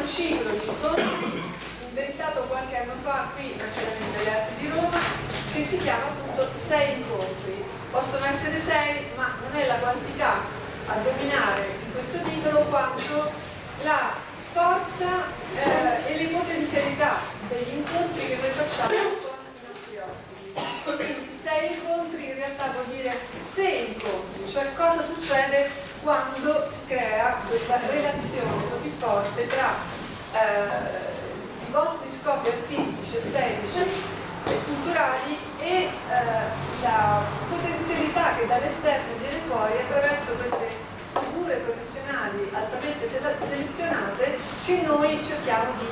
un ciclo di incontri inventato qualche anno fa qui in Accademia delle Arti di Roma, che si chiama appunto Sei Incontri. Possono essere 6, ma non è la quantità a dominare in questo titolo quanto la forza e le potenzialità degli incontri che noi facciamo con i nostri ospiti. Quindi 6 incontri in realtà vuol dire 6 incontri, cioè cosa succede quando si crea questa relazione così forte tra i vostri scopi artistici, estetici e culturali e la potenzialità che dall'esterno viene fuori attraverso queste figure professionali altamente selezionate che noi cerchiamo di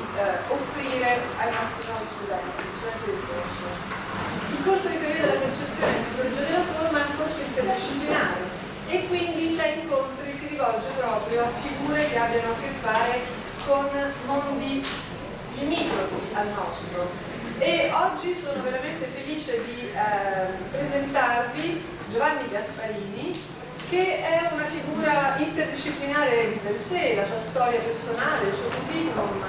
offrire ai nostri nuovi studenti del corso. Il corso di teoria della percezione e psicologia della forma è un corso interdisciplinare e quindi Sei Incontri si rivolge proprio a figure che abbiano a che fare con mondi limitrofi al nostro. E oggi sono veramente felice di presentarvi Giovanni Gasparini, che è una figura interdisciplinare di per sé. La sua storia personale, il suo curriculum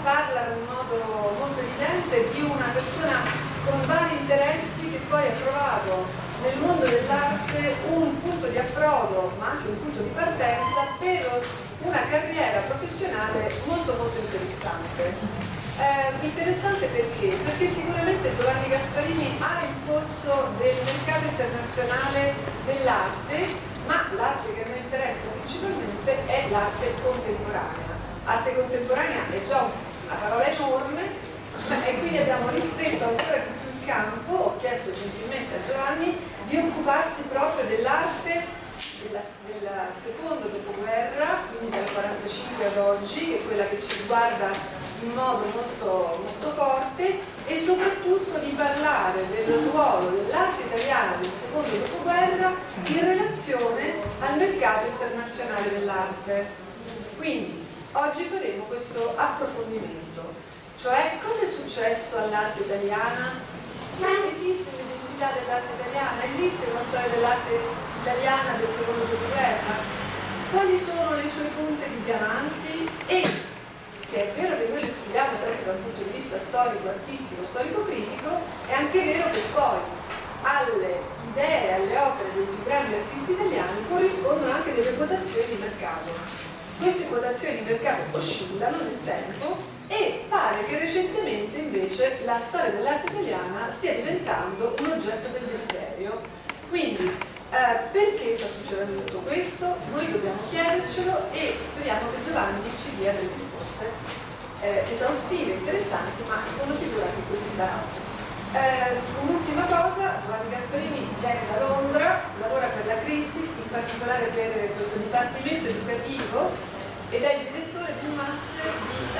parla in modo molto evidente di una persona con vari interessi che poi ha trovato nel mondo dell'arte un punto di approdo, ma anche un punto di partenza per una carriera professionale molto molto interessante. Interessante perché? Perché sicuramente Giovanni Gasparini ha il polso del mercato internazionale dell'arte, ma l'arte che a noi interessa principalmente è l'arte contemporanea. Arte contemporanea è già una parola enorme e quindi abbiamo ristretto ancora di più il campo. Ho chiesto gentilmente a Giovanni di occuparsi proprio dell'arte del secondo dopoguerra, quindi dal 1945 ad oggi, che è quella che ci riguarda in modo molto, molto forte, e soprattutto di parlare del ruolo dell'arte italiana del secondo dopoguerra in relazione al mercato internazionale dell'arte. Quindi oggi faremo questo approfondimento, cioè cosa è successo all'arte italiana? Esiste un'identità dell'arte italiana? Esiste una storia dell'arte italiana del secondo dopoguerra? Quali sono le sue punte di diamanti? E se è vero che noi le studiamo sempre dal punto di vista storico, artistico, storico-critico, è anche vero che poi alle idee, alle opere dei più grandi artisti italiani corrispondono anche delle quotazioni di mercato. Queste quotazioni di mercato oscillano nel tempo e pare che recentemente invece la storia dell'arte italiana stia diventando un oggetto del desiderio. Quindi perché sta succedendo tutto questo? Noi dobbiamo chiedercelo e speriamo che Giovanni ci dia delle risposte esaustive, interessanti, ma sono sicura che così sarà. Un'ultima cosa, Giovanni Gasparini viene da Londra, lavora per la Christie's, in particolare per questo dipartimento educativo, ed è il direttore di un master di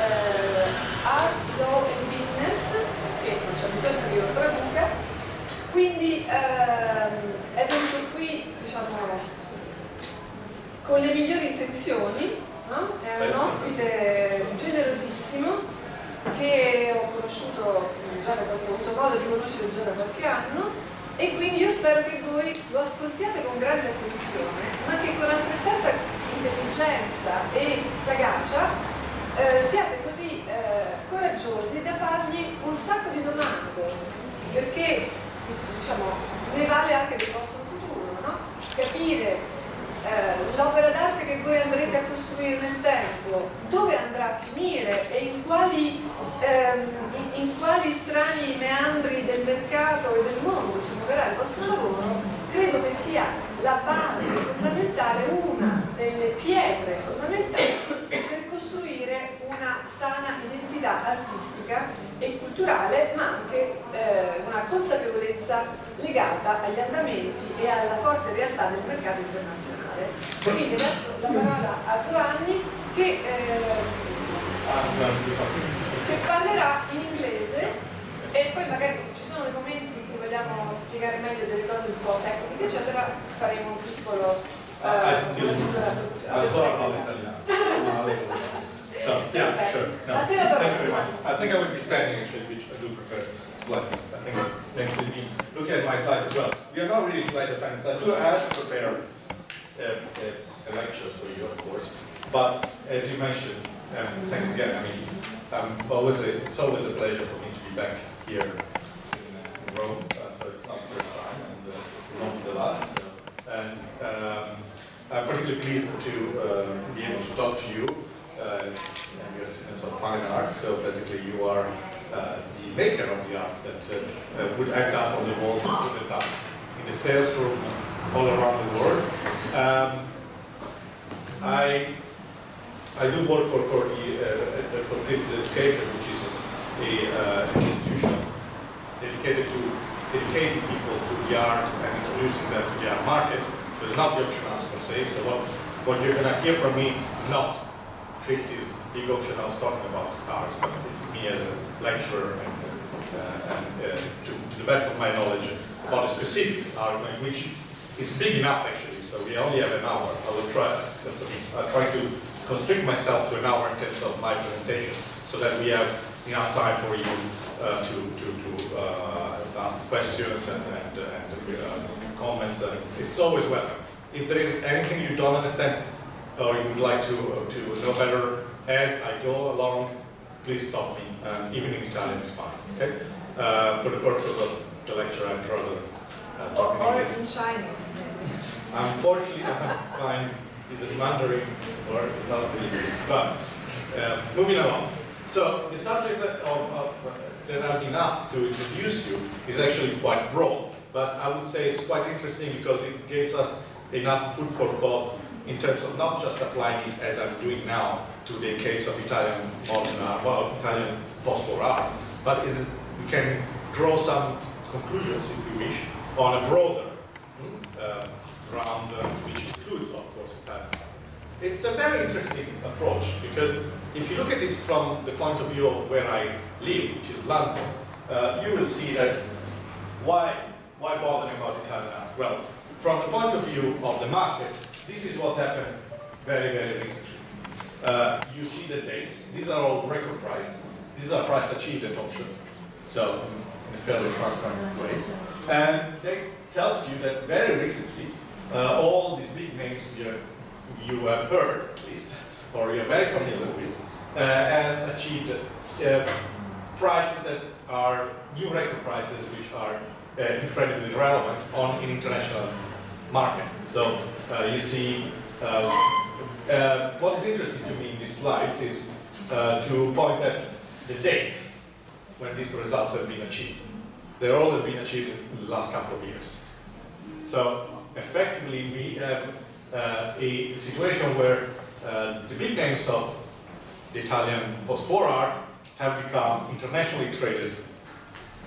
Arts, Law and Business, che non c'è bisogno che io lo traduca. Quindi è venuto qui, diciamo, con le migliori intenzioni, no? È un ospite generosissimo che ho conosciuto già da qualche, ho avuto modo di conoscere già da qualche anno, e quindi io spero che voi lo ascoltiate con grande attenzione, ma che con altrettanta intelligenza e sagacia siate così coraggiosi da fargli un sacco di domande, perché diciamo, ne vale anche del vostro futuro, no? Capire l'opera d'arte che voi andrete a costruire nel tempo, dove andrà a finire e in quali strani meandri del mercato e del mondo si muoverà il vostro lavoro, credo che sia la base fondamentale, una delle pietre fondamentali per costruire una sana identità artistica e culturale, ma anche una consapevolezza legata agli andamenti e alla forte realtà del mercato internazionale. Quindi adesso la parola a Giovanni che parlerà in inglese, e poi magari se ci sono dei momenti in cui vogliamo spiegare meglio delle cose un po' tecniche eccetera, faremo un piccolo So, yeah, sure. No. Thank you very much. I think I would be standing actually, which I do prefer slightly. I think it makes it me look at my slides as well. We are not really slide dependent, so I have to prepare lectures for you, of course. But as you mentioned, And thanks again. I mean, it's always a pleasure for me to be back here in Rome. So it's not the first time, and not the last. So. And I'm particularly pleased to be able to talk to you. And you're students of fine art. So basically, you are the maker of the arts that would end up on the walls and put it up in the sales room all around the world. I do work for this education, which is an institution dedicated to educating people to the art and introducing them to the art market. So it's not the auction house per se. So what you're going to hear from me is not Christie's big auction house talking about cars, but it's me as a lecturer and to the best of my knowledge about a specific argument, which is big enough actually. So we only have an hour. I will try to constrict myself to an hour in terms of my presentation, so that we have enough time for you to ask questions and comments. It's always welcome. If there is anything you don't understand or you would like to know better as I go along, please stop me. Even in Italian is fine. Okay? For the purpose of the lecture, I'd rather talk or in Chinese, maybe. Unfortunately, I find the Mandarin word is not really good. But moving along. So the subject that I've been asked to introduce you is actually quite broad, but I would say it's quite interesting because it gives us enough food for thought in terms of not just applying it as I'm doing now to the case of Italian modern art, well, Italian post-war art, but we can draw some conclusions, if you wish, on a broader ground, which includes, of course, Italian art. It's a very interesting approach because if you look at it from the point of view of where I live, which is London, you will see that why bothering about Italian art? Well, from the point of view of the market, this is what happened very, very recently. You see the dates. These are all record price. These are price achieved at auction. So, in a fairly transparent way. And it tells you that very recently, all these big names you have heard, at least, or you're very familiar with, and achieved prices that are new record prices, which are incredibly relevant on an international market. So you see, what is interesting to me in these slides is to point at the dates when these results have been achieved. They're all have been achieved in the last couple of years. So effectively, we have a situation where the big names of the Italian post-war art have become internationally traded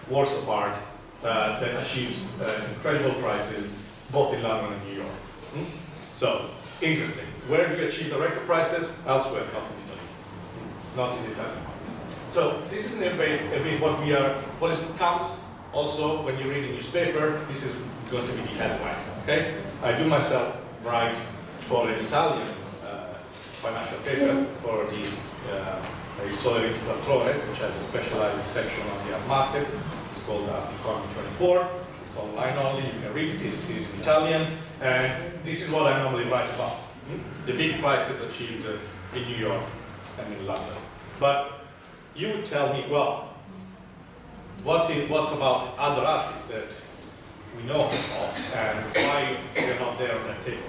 works of art that achieves incredible prices both in London and New York. So, interesting. Where do you achieve the record prices? Elsewhere, not in Italy. Not in the Italian market. So, this is in a bit what comes also when you read the newspaper. This is going to be the headline. Okay? I do myself write for an Italian financial paper for the Risorgimento Incontro, which has a specialized section on the art market. It's called Arti 24. It's online only. You can read it. It's in Italian, and this is what I normally write about: the big prices achieved in New York and in London. But you would tell me, well, what about other artists that we know of, and why they're not there on that table?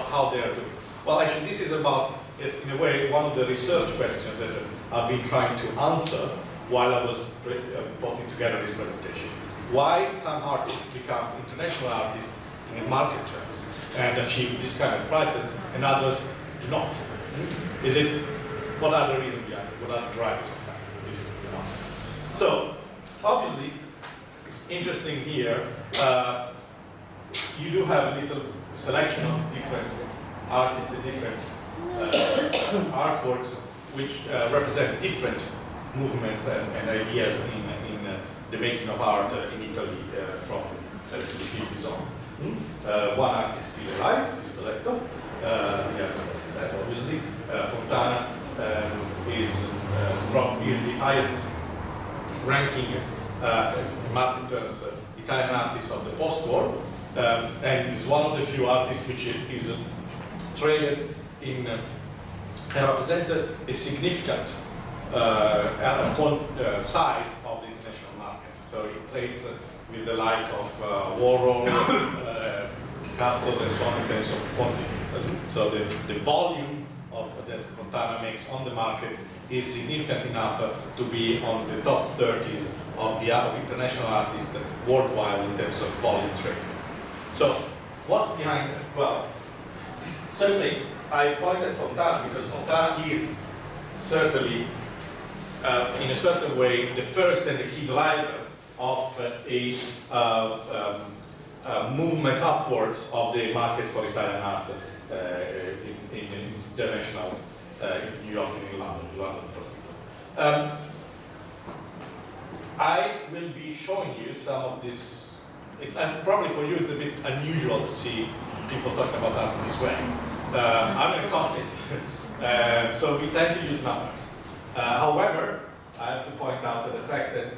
How they are doing? Well, actually, this is about, yes, in a way, one of the research questions that I've been trying to answer while I was putting together this presentation. Why some artists become international artists in market terms and achieve this kind of prices, and others do not? Is it, what are the reasons behind it? What are the drivers of this? So, obviously, interesting here, you do have a little selection of different artists and different artworks which represent different movements and ideas in the making of art in Italy from the 50s on. One artist is still alive, is Spoleto. That obviously. Fontana is the highest ranking in market terms Italian artist of the post-war, and is one of the few artists which is traded in represent a significant size of the international market. So it trades with the like of Warhol, Picasso, and so on in terms of quantity. So the volume of that Fontana makes on the market is significant enough to be on the top 30s of the international artists worldwide in terms of volume trade. So what's behind that? Well, certainly I pointed Fontana because Fontana is certainly, in a certain way, the first and the key driver of a movement upwards of the market for Italian art in international, in New York and in London in particular. I will be showing you some of this. It's probably for you it's a bit unusual to see people talking about art in this way. I'm an economist, so we tend to use numbers. However, I have to point out the fact that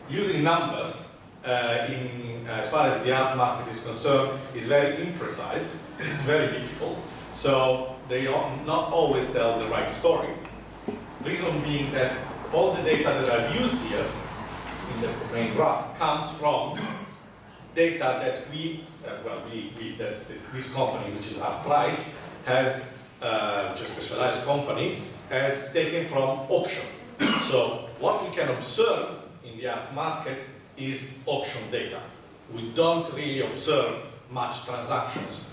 using numbers as far as the art market is concerned is very imprecise. It's very difficult. So they don't not always tell the right story. Reason being that all the data that I've used here in the main graph comes from data that this company, which is Art Price, has, which is a specialized company, has taken from auction. So what we can observe in the art market is auction data. We don't really observe much transactions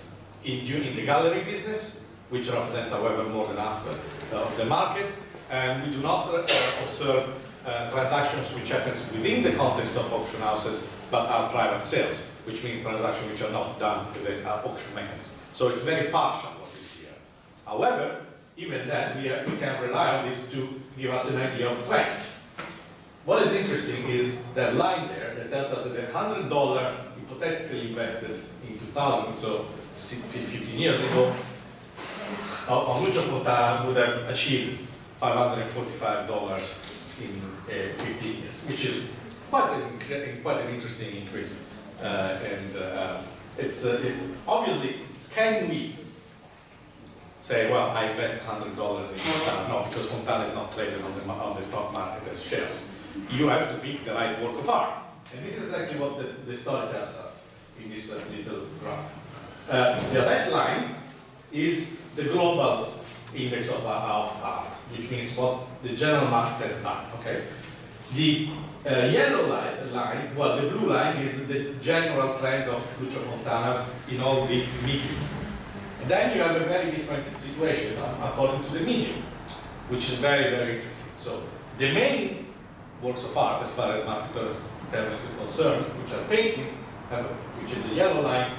in the gallery business, which represents, however, more than half of the market, and we do not observe transactions which happens within the context of auction houses, but are private sales, which means transactions which are not done with the auction mechanism. So it's very partial what you see here. However, even then, we can rely on this to give us an idea of trends. What is interesting is that line there that tells us that $100 hypothetically invested in 2000, so 15 years ago, on Lucio Fontana would have achieved $545 in 15 years, which is quite an interesting increase. Obviously, can we say, well, I invest $100 in Fontana? No, because Fontana is not traded on the stock market as shares. You have to pick the right work of art. And this is exactly what the story tells us in this little graph. The red line is the global index of art, which means what the general market has done, okay? The yellow line, well, the blue line is the general trend of Lucio Fontana's in all the medium. And then you have a very different situation according to the medium, which is very, very interesting. So the main works of art, as far as marketers' terms are concerned, which are paintings, which in the yellow line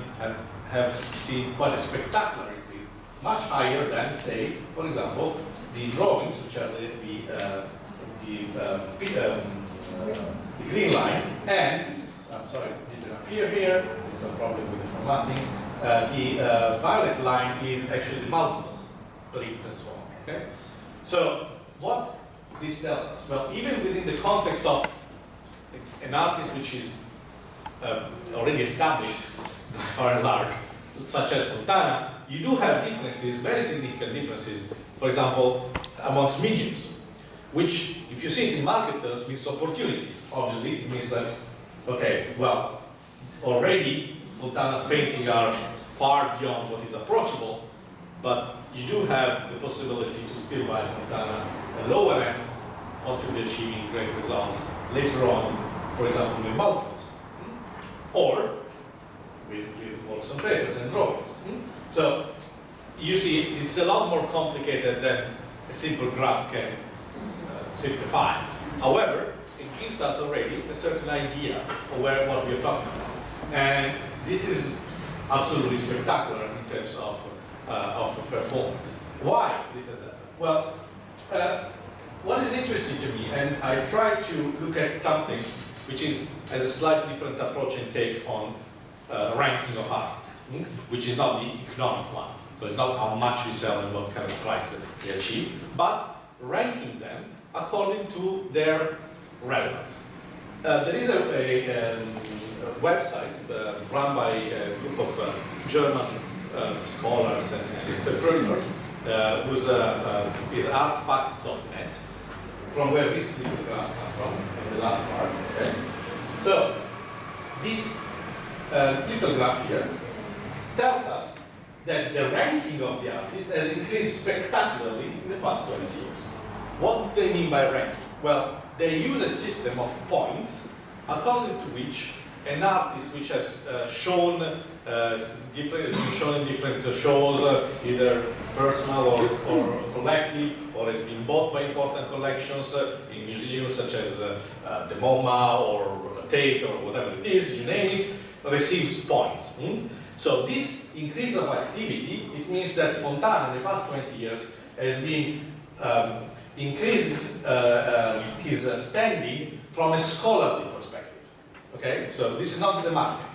have seen quite a spectacular increase, much higher than, say, for example, the drawings, which are the green line, and, I'm sorry, it didn't appear here, there's some problem with the formatting, the violet line is actually the multiples, prints and so on, okay? So, what this tells us? Well, even within the context of an artist which is already established by far and large, such as Fontana, you do have differences, very significant differences, for example, amongst mediums, which, if you see it in market terms, means opportunities. Obviously, it means that, okay, well, already Fontana's paintings are far beyond what is approachable, but you do have the possibility to still buy Fontana at lower end, possibly achieving great results later on, for example, with multiples, or with works on papers and drawings. So, you see, it's a lot more complicated than a simple graph can simplify. However, it gives us already a certain idea of what we are talking about. And this is absolutely spectacular in terms of performance. Why this has happened? Well, what is interesting to me, and I try to look at something which has a slightly different approach and take on ranking of artists, which is not the economic one. So it's not how much we sell and what kind of price they achieve, but ranking them according to their relevance. There is a website run by a group of German scholars and entrepreneurs is artfacts.net, from where this lithographs come from, in the last part. Okay? So, this lithograph here tells us that the ranking of the artist has increased spectacularly in the past 20 years. What do they mean by ranking? Well, they use a system of points according to which an artist which has shown in different shows, either personal or collective, or has been bought by important collections in museums such as the MoMA or Tate or whatever it is, you name it, receives points. So this increase of activity, it means that Fontana in the past 20 years has been increasing his standing from a scholarly perspective. Okay, so this is not the market.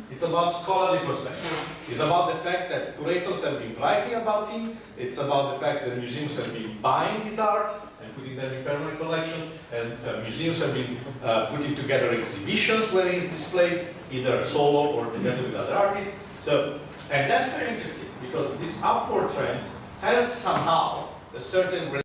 It's about scholarly perspective. It's about the fact that curators have been writing about him. It's about the fact that museums have been buying his art and putting them in permanent collections. And museums have been putting together exhibitions where he's displayed, either solo or together with other artists. So, and that's very interesting because this upward trends has somehow a certain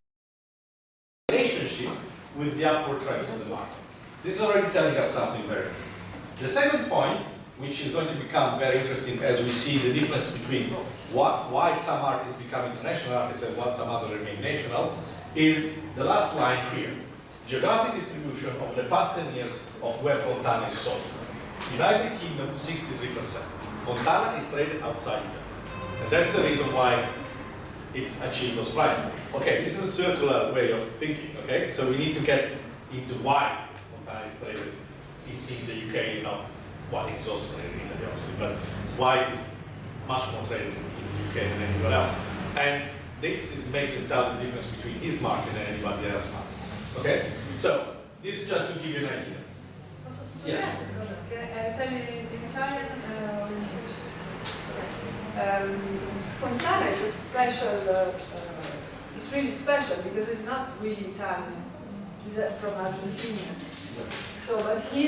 relationship with the upward trends of the market. This is already telling us something very interesting. The second point, which is going to become very interesting as we see the difference between why some artists become international artists and why some other remain national, is the last line here. Geographic distribution over the past 10 years of where Fontana is sold. United Kingdom, 63%. Fontana is traded outside Italy. And that's the reason why it's achieved those prices. Okay, this is a circular way of thinking, okay? So we need to get into why Fontana is traded in the UK, not why it's also traded in Italy, obviously, but why it is much more traded in the UK than anywhere else. And this makes it tell the difference between his market and anybody else's market. Okay? So, this is just to give you an idea. Posso Yes. tell you in Italian, Fontana is a special, it's really special because it's not really Italian. He's from Argentina. So, but he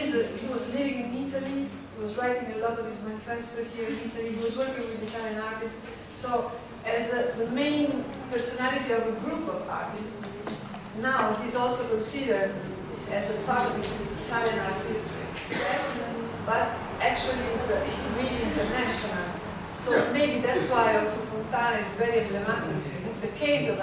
was living in Italy, he was writing a lot of his manifesto here in Italy, he was working with Italian artists. So, as the main personality of a group of artists, now he's also considered as a part of the Italian art history. But actually it's really international. So yeah. Maybe that's why also Fontana is very emblematic. The case of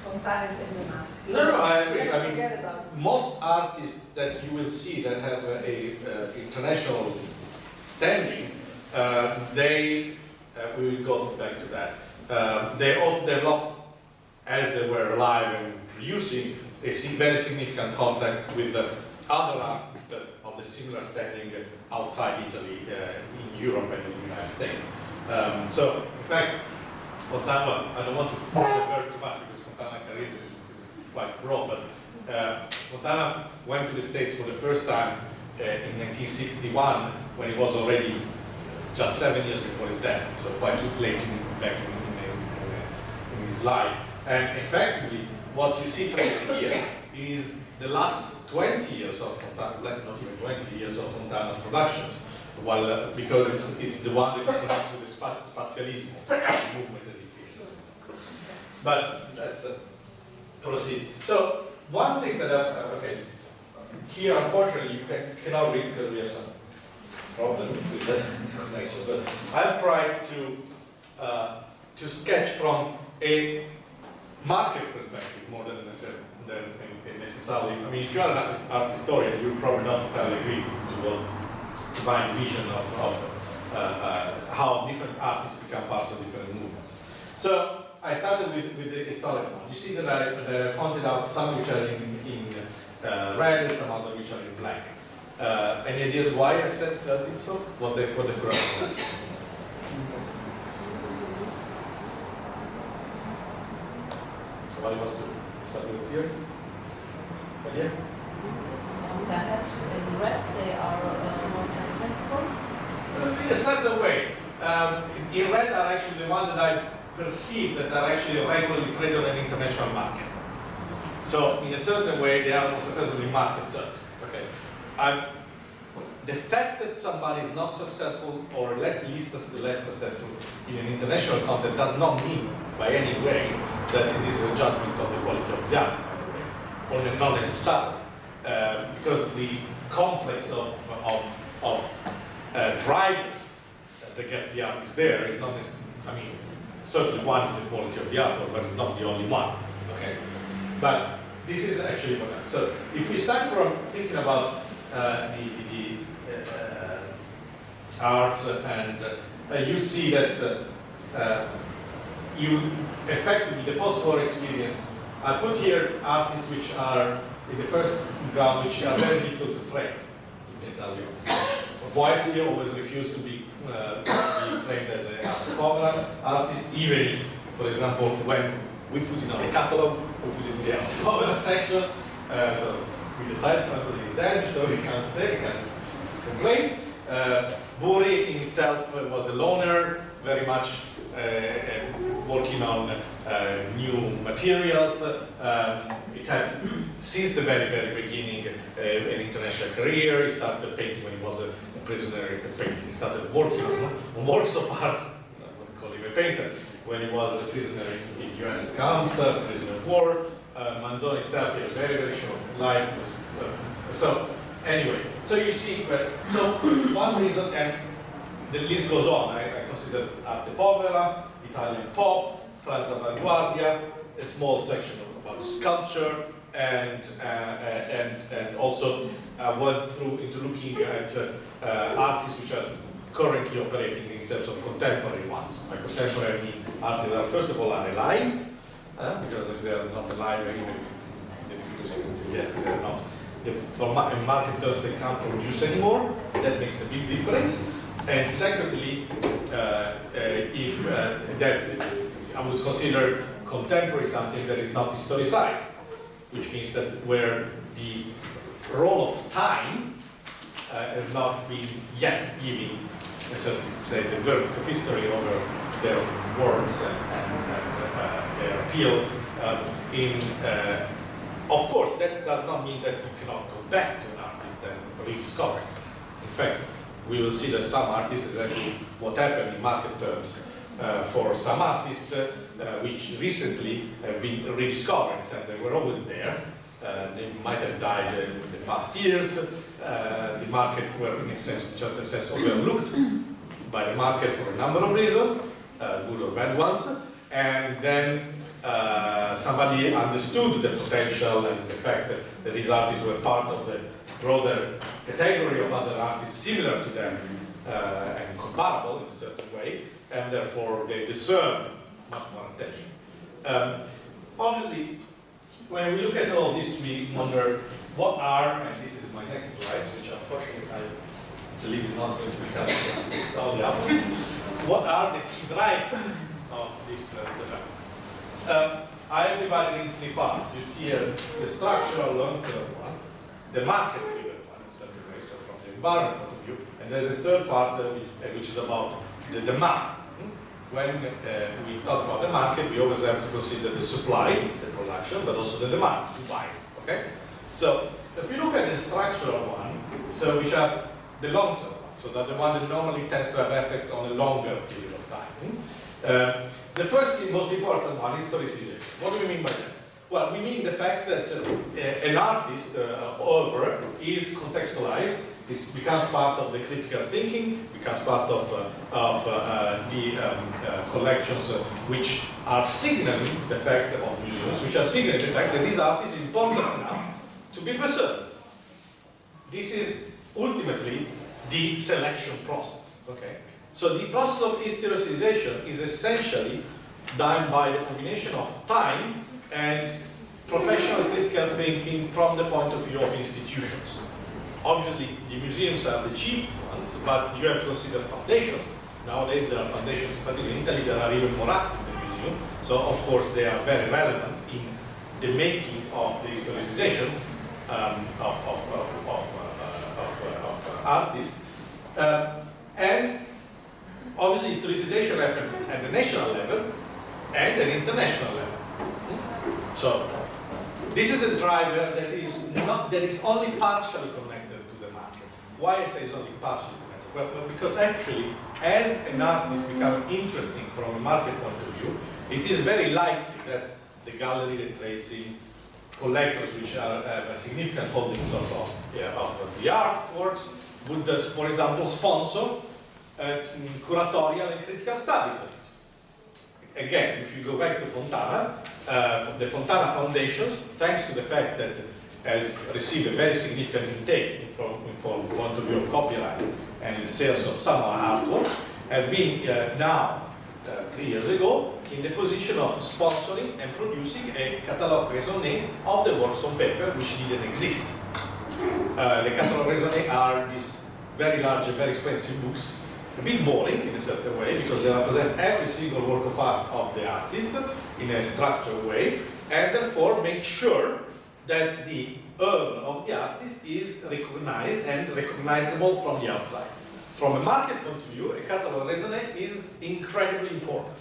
Fontana is emblematic. So no, I agree. I mean, forget about it. most artists that you will see that have a international standing, we will go back to that. They all developed, as they were alive and producing, a very significant contact with other artists of the similar standing outside Italy, in Europe and in the United States. So, in fact, Fontana, I don't want to diverge too much because Fontana's career is quite broad, but Fontana went to the States for the first time in 1961 when he was already just 7 years before his death, so quite late back in his life. And effectively, what you see here is the last 20 years of Fontana, not even 20 years of Fontana's productions, while, because it's the one that connects with the spazialismo movement that he creates. But that's proceed. So, one thing that, okay, here unfortunately you cannot read because we have some problem with the connections, but I've tried to sketch from a market perspective more than necessarily. I mean, if you are an art historian, you probably not entirely agree to my vision of how different artists become parts of different movements. So I started with the historical one. You see that I pointed out some which are in red and some other which are in black. Any ideas why I said did so? What the correct was? Somebody wants to start with here? Here? Perhaps in red they are more successful. In a certain way. In red are actually the ones that I perceive that are actually regularly traded on an international market. So in a certain way they are more successful in market terms. Okay. the fact that somebody is not successful or less successful in an international context does not mean by any way that it is a judgment on the quality of the art, by the way, or not necessarily, because the complex of drivers that gets the artist there is not necessarily, I mean, certainly one is the quality of the artwork, but it's not the only one, okay? But this is actually what I'm, so if we start from thinking about the arts and you see that you effectively, the post-war experience, I put here artists which are in the first ground, which are very difficult to frame, you can tell you. Poetry always refused to be framed as an art artist, even if, for example, when we put in our catalog, we put it in the art povera section, so we decided that it's dead, so we can't say, we can't complain. Buri in itself was a loner, very much working on new materials. It had, since the very, very beginning, an international career. He started painting when he was a prisoner in painting. He started working on works of art, I wouldn't call him a painter, when he was a prisoner in US camps, prisoner of war. Manzoni itself had a very, very short life. So, anyway, so you see, so one reason, and the list goes on. I consider arte povera, Italian pop, transavanguardia, a small section about sculpture, and also I went through into looking at artists which are currently operating in terms of contemporary ones. By contemporary, I mean artists that first of all are alive, because if they are not alive, even if yes, they are not. For market terms, they can't produce anymore. That makes a big difference. And secondly, if that I would consider contemporary something that is not historicized, which means that where the role of time has not been yet given a certain, say, the verdict of history over their works and their appeal. Of course, that does not mean that you cannot go back to an artist and rediscover it. In fact, we will see that some artists, exactly what happened in market terms for some artists, which recently have been rediscovered, and they were always there. They might have died in the past years. The market were, in a certain sense, overlooked by the market for a number of reasons, good or bad ones. And then somebody understood the potential and the fact that these artists were part of the broader category of other artists similar to them and comparable in a certain way, and therefore they deserve much more attention. Obviously, when we look at all this, we wonder what are, and this is my next slide, which unfortunately I believe is not going to be covered, it's all the opposite. What are the key drivers of this development? I have divided in three parts. You see here the structural long-term one, the market-driven one in certain way, so from the environment point of view, and there's a third part which is about the demand. When we talk about the market, we always have to consider the supply, the production, but also the demand, who buys. Okay? So if you look at the structural one, so which are the long-term one, so that the one that normally tends to have effect on a longer period of time. The first and most important one is historicization. What do we mean by that? Well, we mean the fact that an artist over is contextualized, becomes part of the critical thinking, becomes part of the collections which are signaling the fact of museums, which are signaling the fact that this art is important enough to be preserved. This is ultimately the selection process. Okay? So the process of historicization is essentially done by the combination of time and professional critical thinking from the point of view of institutions. Obviously, the museums are the cheap ones, but you have to consider foundations. Nowadays, there are foundations, particularly in Italy, that are even more active than the museum. So, of course, they are very relevant in the making of the historicization of artists. And obviously, historicization happens at the national level and an international level. So, this is a driver that is only partially connected to the market. why I say it's only partially documented? Well, because actually, as an artist becomes interesting from a market point of view, it is very likely that the gallery that trades in collectors, which have significant holdings of the artworks, would, for example, sponsor curatorial and critical studies of it. Again, if you go back to Fontana, the Fontana Foundations, thanks to the fact that has received a very significant intake from point of view of copyright and the sales of some artworks, have been now, 3 years ago, in the position of sponsoring and producing a catalogue raisonné of the works on paper which didn't exist. The catalogue raisonné are these very large and very expensive books, a bit boring in a certain way because they represent every single work of art of the artist in a structured way, and therefore make sure that the oeuvre of the artist is recognized and recognizable from the outside. From a market point of view, a catalogue raisonné is incredibly important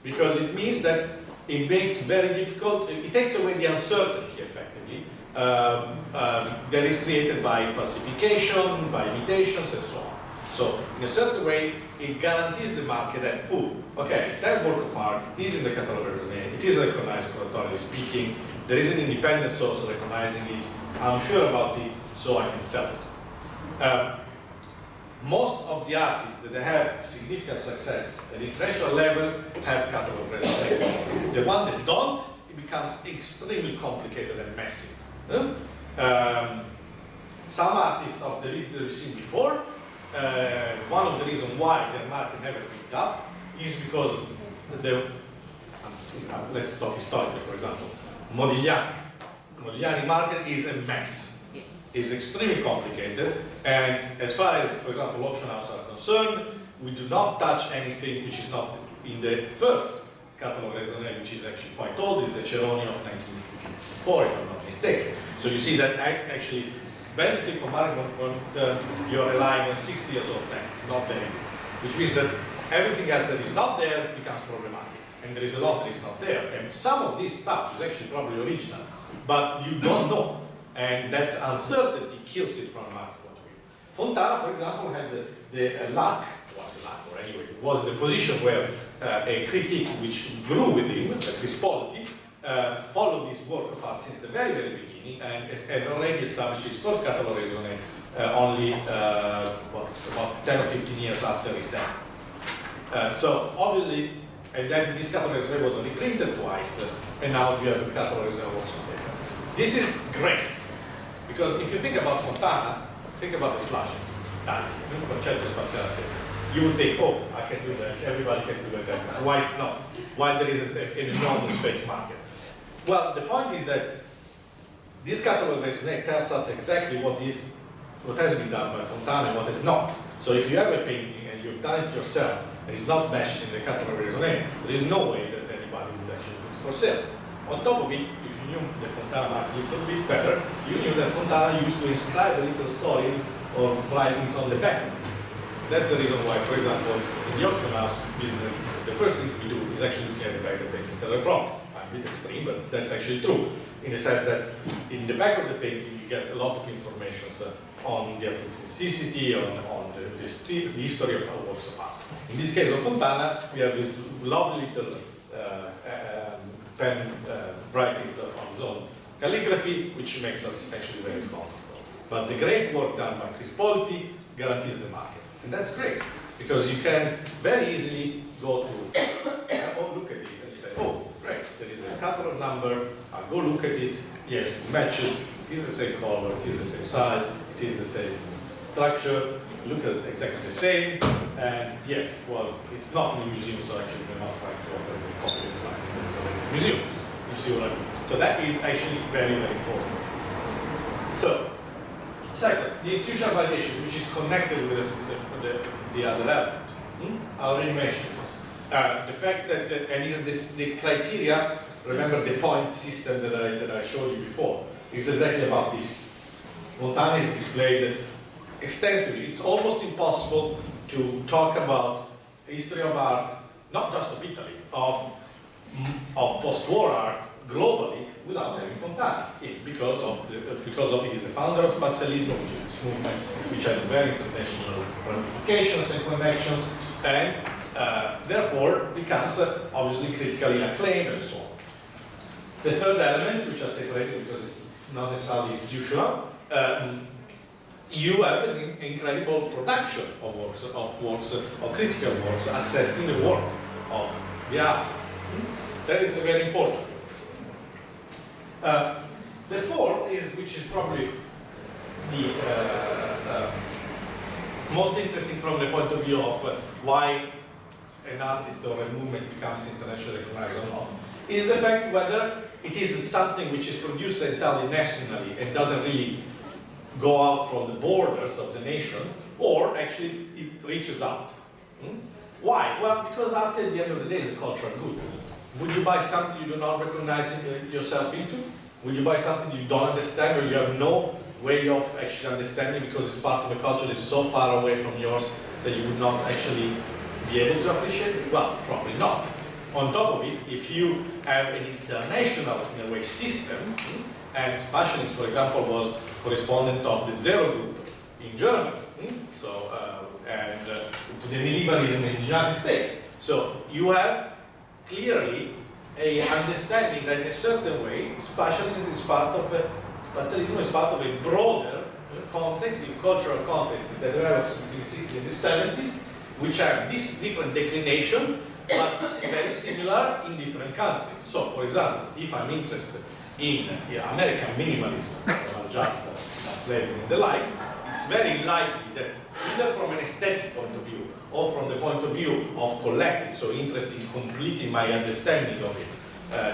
because it means that it makes very difficult, it takes away the uncertainty effectively that is created by falsification, by imitations, and so on. So, in a certain way, it guarantees the market that, oh, okay, that work of art is in the catalogue raisonné, it is recognized curatorially speaking, there is an independent source recognizing it, I'm sure about it, so I can sell it. Most of the artists that have significant success at the international level have catalogue raisonné. The one that don't, it becomes extremely complicated and messy. Some artists of the list that we've seen before, one of the reasons why their market never picked up is because let's talk historically, for example. Modigliani market is a mess. Is extremely complicated, and as far as, for example, auction houses are concerned, we do not touch anything which is not in the first catalogue raisonné, which is actually quite old, is the Ceroni of 1954, if I'm not mistaken. So you see that actually, basically for market you're relying on 60 years old text, not very good, which means that everything else that is not there becomes problematic, and there is a lot that is not there, and some of this stuff is actually probably original, but you don't know. And that uncertainty kills it from a market point of view. Fontana, for example, had the luck, or anyway, was in the position where a critic which grew with him, Chris Polity, followed this work of art since the very, very beginning and had already established his first catalogue raisonné only about 10 or 15 years after his death. So obviously, and then this catalogue raisonné was reprinted twice, and now we have a catalogue raisonné also on paper. This is great. Because if you think about Fontana, think about the slashes. Concetto spaziale. You would think, oh, I can do that, everybody can do that. Why it's not? Why there isn't an enormous fake market? Well, the point is that this catalogue raisonné tells us exactly what has been done by Fontana and what is not. So if you have a painting and you've done it yourself and it's not bashed in the catalogue raisonné, there is no way that anybody would actually put it for sale. On top of it, if you knew the Fontana market a little bit better, you knew that Fontana used to inscribe little stories or writings on the back. That's the reason why, for example, in the auction house business, the first thing we do is actually looking at the back of the painting instead of the front. I'm a bit extreme, but that's actually true, in the sense that in the back of the painting you get a lot of information on the authenticity, on the history of works of art. In this case of Fontana, we have this lovely little pen writings on his own calligraphy, which makes us actually very comfortable. But the great work done by Chris Polity guarantees the market. And that's great, because you can very easily go to, oh, look at it, and you say, oh, great, there is a catalog number, I'll go look at it, yes, it matches, it is the same color, it is the same size, it is the same structure, look at it exactly the same, and yes, it's not in a museum, so actually we're not trying to offer a copy of the site in the museum. You see what I mean? So that is actually very, very important. So, second, the institutional validation, which is connected with the other element. I already mentioned it. The fact that, and is the criteria, remember the point system that I showed you before, is exactly about this. Fontana is displayed extensively. It's almost impossible to talk about history of art, not just of Italy, of post-war art globally without having Fontana, because of he's the founder of Spazialismo, which is this movement which had very international ramifications and connections, and therefore becomes obviously critically acclaimed and so on. The third element, which I separated because it's not necessarily institutional, you have an incredible production of critical works, assessing the work of the artist. That is very important. The fourth is, which is probably the most interesting from the point of view of why an artist or a movement becomes internationally recognized or not, is the fact whether it is something which is produced entirely nationally and doesn't really go out from the borders of the nation, or actually it reaches out. Why? Well, because art at the end of the day is a cultural good. Would you buy something you do not recognize yourself into? Would you buy something you don't understand, or you have no way of actually understanding because it's part of a culture that is so far away from yours that you would not actually be able to appreciate it? Well, probably not. On top of it, if you have an international, in a way, system, and Spazialism, for example, was correspondent of the Zero Group in Germany, and to the Medievalism in the United States. So you have clearly a understanding that in a certain way, Spazialism is part of a broader context, a cultural context that develops between the 60s and the 70s, which have this different declination, but very similar in different countries. So, for example, if I'm interested in American minimalism, and the likes, it's very likely that either from an aesthetic point of view or from the point of view of collecting, so interest in completing my understanding of it,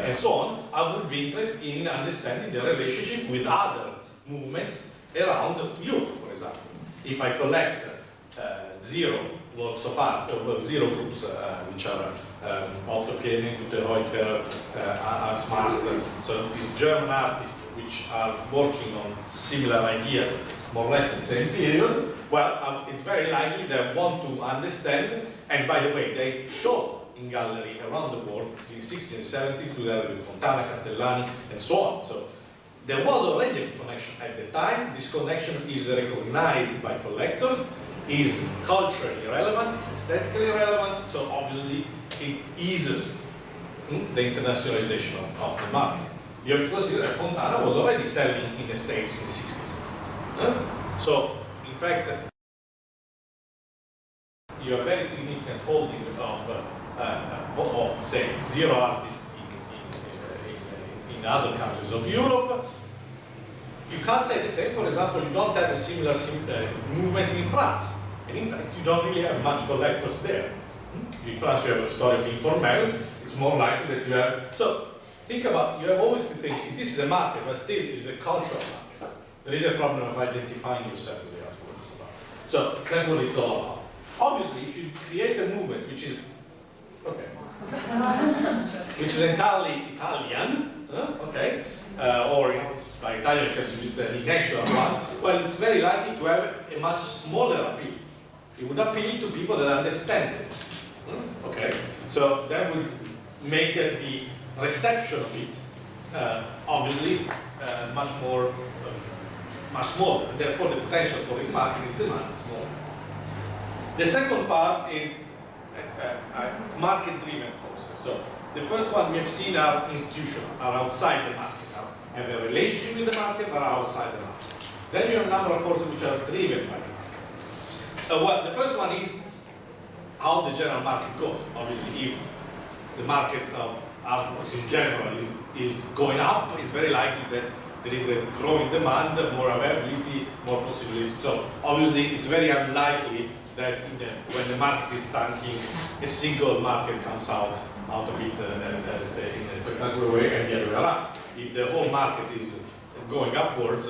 and so on, I would be interested in understanding the relationship with other movements around Europe, for example. If I collect zero works of art, or zero groups, which are Otto Kering, Tutte Reucher, Hans Martin, so these German artists which are working on similar ideas, more or less in the same period, well, it's very likely they want to understand, and by the way, they show in gallery around the world in the 60s and 70s together with Fontana, Castellani, and so on. So there was already a connection at the time. This connection is recognized by collectors, is culturally relevant, is aesthetically relevant, so obviously it eases the internationalization of the market. You have to consider that Fontana was already selling in the States in the 60s. So, in fact, you have very significant holding of say, zero artists in other countries of Europe. You can't say the same, for example, you don't have a similar movement in France. And in fact, you don't really have much collectors there. In France, you have a story of informel. It's more likely that you have... So, think about, you have always to think, this is a market, but still it is a cultural market. There is a problem of identifying yourself with the artworks. So, that's what it's all about. Obviously, if you create a movement which is, okay, which is entirely Italian, okay, or by Italian because you the national one, well, it's very likely to have a much smaller appeal. It would appeal to people that understand it. Okay, so that would make the reception of it obviously much smaller. And therefore, the potential for this market is demand smaller. The second part is market-driven forces. So the first one we have seen are institutional, are outside the market, have a relationship with the market, but are outside the market. Then you have a number of forces which are driven by the market. Well, the first one is how the general market goes. Obviously, if the market of artworks in general is going up, it's very likely that there is a growing demand, more availability, more possibility. So obviously, it's very unlikely that when the market is tanking, a single market comes out of it in a spectacular way, and the other way around. If the whole market is going upwards,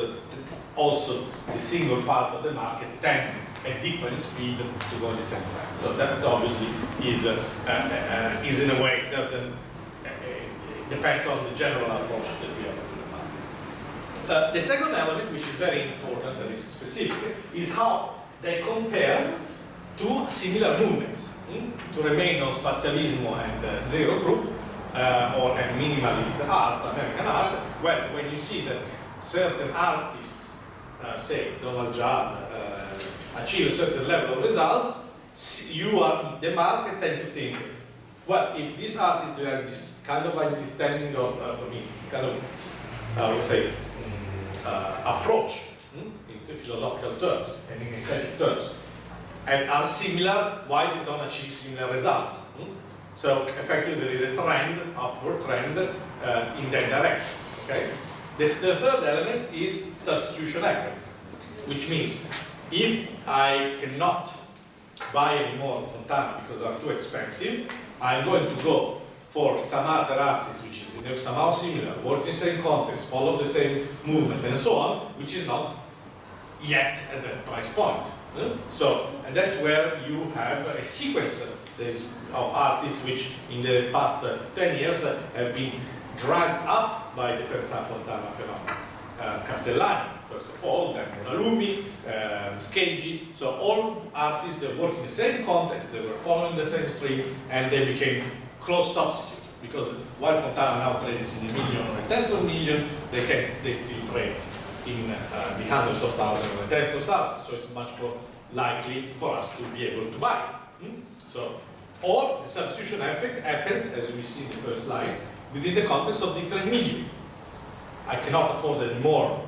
also the single part of the market tends at different speed to go at the same time. So that obviously is in a way certain, depends on the general approach that we have to the market. The second element, which is very important and is specific, is how they compare to similar movements. To remain on Spazialismo and Zero Group, or a minimalist art, American art, well, when you see that certain artists, say Donald Judd, achieve a certain level of results, you are the market tend to think, well, if these artists do have this kind of understanding of, kind of, let's say, approach into philosophical terms and in aesthetic terms, and are similar, why they don't achieve similar results? So effectively there is a trend, upward trend, in that direction. Okay. The third element is substitution effect, which means if I cannot buy any more Fontana because they are too expensive, I'm going to go for some other artist which is somehow similar, work in the same context, follow the same movement, and so on, which is not yet at that price point. So, and that's where you have a sequence of artists which in the past 10 years have been dragged up by the Fontana phenomenon. Castellani, first of all, then Monalumi, Scheggi, so all artists that work in the same context, they were following the same stream, and they became close substitute. Because while Fontana now trades in the million or tens of millions, they still trade in the hundreds of thousands or tens of thousands, so it's much more likely for us to be able to buy it. So, or the substitution effect happens, as we see in the first slides, within the context of different media. I cannot afford anymore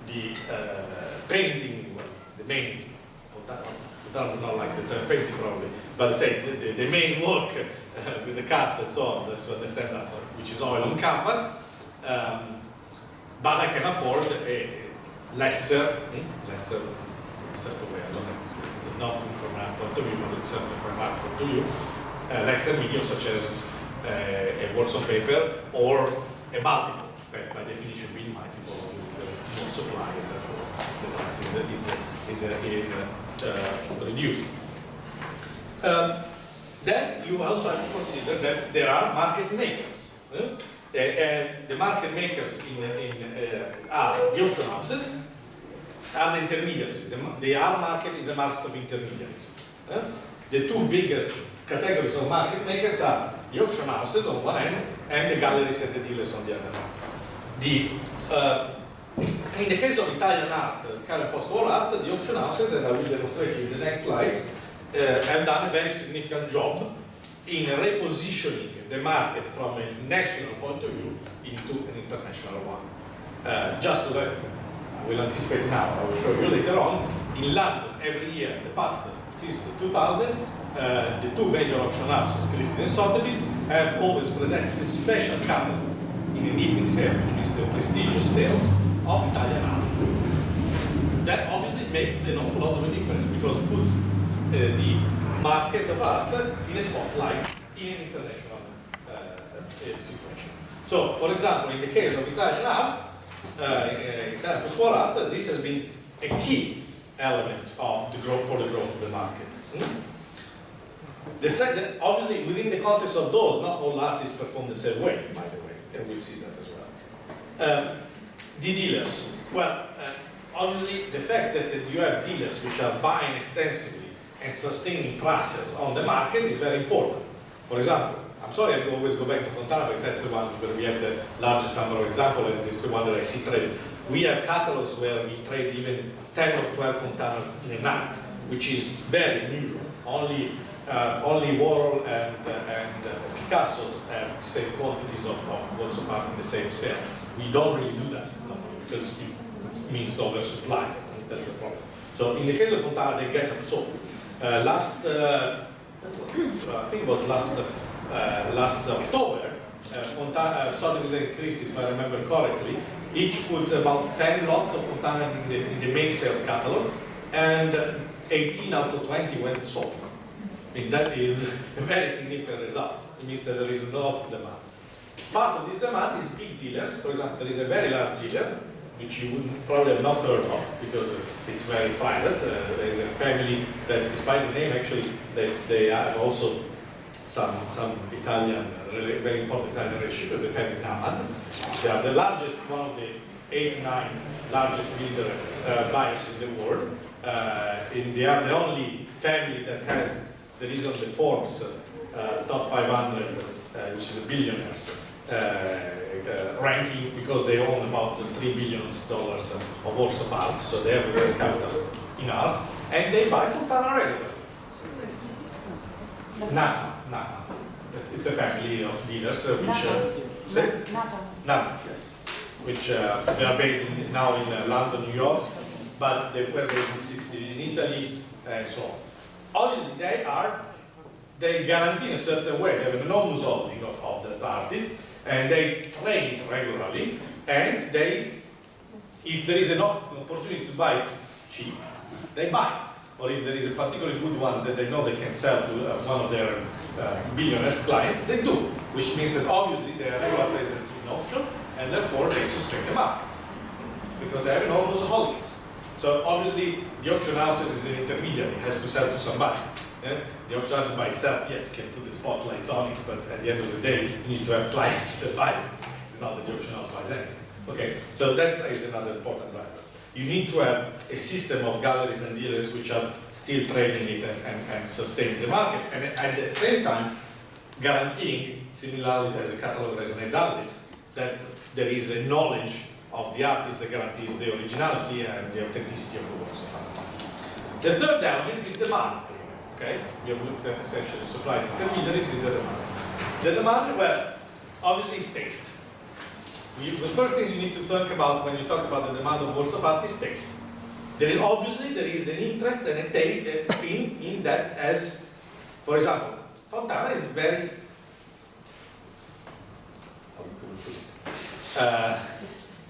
the painting, well, the main, Fontana would not like the term painting probably, but say the main work with the cuts and so on, so the standards, which is oil on canvas, but I can afford a lesser, certain way, I don't know, not from our point of view, but certainly from our point of view, lesser medium such as a works on paper or a multiple, that by definition being multiple, there is more supply and therefore the price is reduced. Then you also have to consider that there are market makers. And the market makers are the auction houses and the intermediaries. The art market is a market of intermediaries. The two biggest categories of market makers are the auction houses on one end and the galleries and the dealers on the other end. In the case of Italian art, current post-war art, the auction houses, and I will demonstrate you in the next slides, have done a very significant job in repositioning the market from a national point of view into an international one. Just to that, I will anticipate now, I will show you later on, in London every year, in the past, since 2000, the two major auction houses, Christie's and Sotheby's, have always presented a special catalog in an evening sale, which means the prestigious sales of Italian art. That obviously makes an awful lot of a difference because it puts the market of art in a spotlight in an international situation. So, for example, in the case of Italian art, Italian post-war art, this has been a key element of the growth for the growth of the market. The second, obviously, within the context of those, not all artists perform the same way, by the way, and we'll see that as well. The dealers. Well, obviously, the fact that you have dealers which are buying extensively and sustaining prices on the market is very important. For example, I'm sorry I always go back to Fontana, but that's the one where we have the largest number of examples, and this is the one that I see traded. We have catalogs where we trade even 10 or 12 Fontanas in a night, which is very unusual. Only Warhol and Picasso's have the same quantities of works of art in the same sale. We don't really do that because it means oversupply. That's the problem. So in the case of Fontana, they get absorbed. I think it was last October, Sotheby's and Christie's, if I remember correctly, each put about 10 lots of Fontana in the main sale catalog, and 18 out of 20 went sold. I mean, that is a very significant result. It means that there is a lot of demand. Part of this demand is big dealers. For example, there is a very large dealer, which you would probably have not heard of because it's very private. There is a family that, despite the name, actually, they have also some Italian, very important Italian relationship with the family Namad. They are the largest, one of the 8-9 largest builder buyers in the world. They are the only family that has, there is on the Forbes top 500 which is a billionaires ranking, because they own about $3 billion of works of art, so they have a great capital in art, and they buy Fontana regularly. Nah. It's a family of dealers which yes, which they are based now in London, New York, but they were based in the 60s in Italy and so on. Obviously, they guarantee in a certain way. They have an enormous holding of that artist, and they trade it regularly. And if there is an opportunity to buy it cheap, they buy it. Or if there is a particularly good one that they know they can sell to one of their billionaires clients, they do. Which means that obviously they are regular presence in auction, and therefore they sustain the market because they have enormous holdings. So obviously the auction houses is an intermediary, has to sell to somebody. The auction house by itself, yes, can put the spotlight on it, but at the end of the day, you need to have clients that buy it. It's not that the auction house buys anything. Okay, so that is another important driver. You need to have a system of galleries and dealers which are still trading it and sustaining the market, and at the same time guaranteeing, similarly as a catalog resume does it, that there is a knowledge of the artist that guarantees the originality and the authenticity of the works of art. The third element is demand. Okay, we have looked at essentially supply and intermediaries. Is the demand. The demand, well, obviously is taste. The first things you need to think about when you talk about the demand of works of art is taste. There is an interest and a taste in that, as, for example, Fontana is very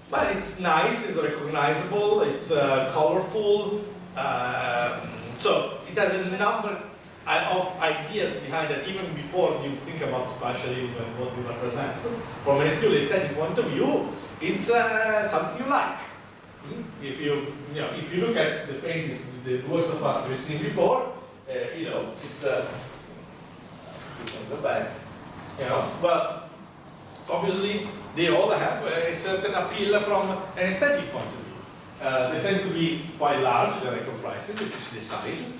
but it's nice, it's recognizable, it's colorful, so it has a number of ideas behind it, even before you think about spatialism and what it represents. From a purely aesthetic point of view, it's something you like. If you look at the paintings, the works of art we've seen before, it's you can go back. Well, obviously they all have a certain appeal from an aesthetic point of view. They tend to be quite large, the record prices, which is the sizes.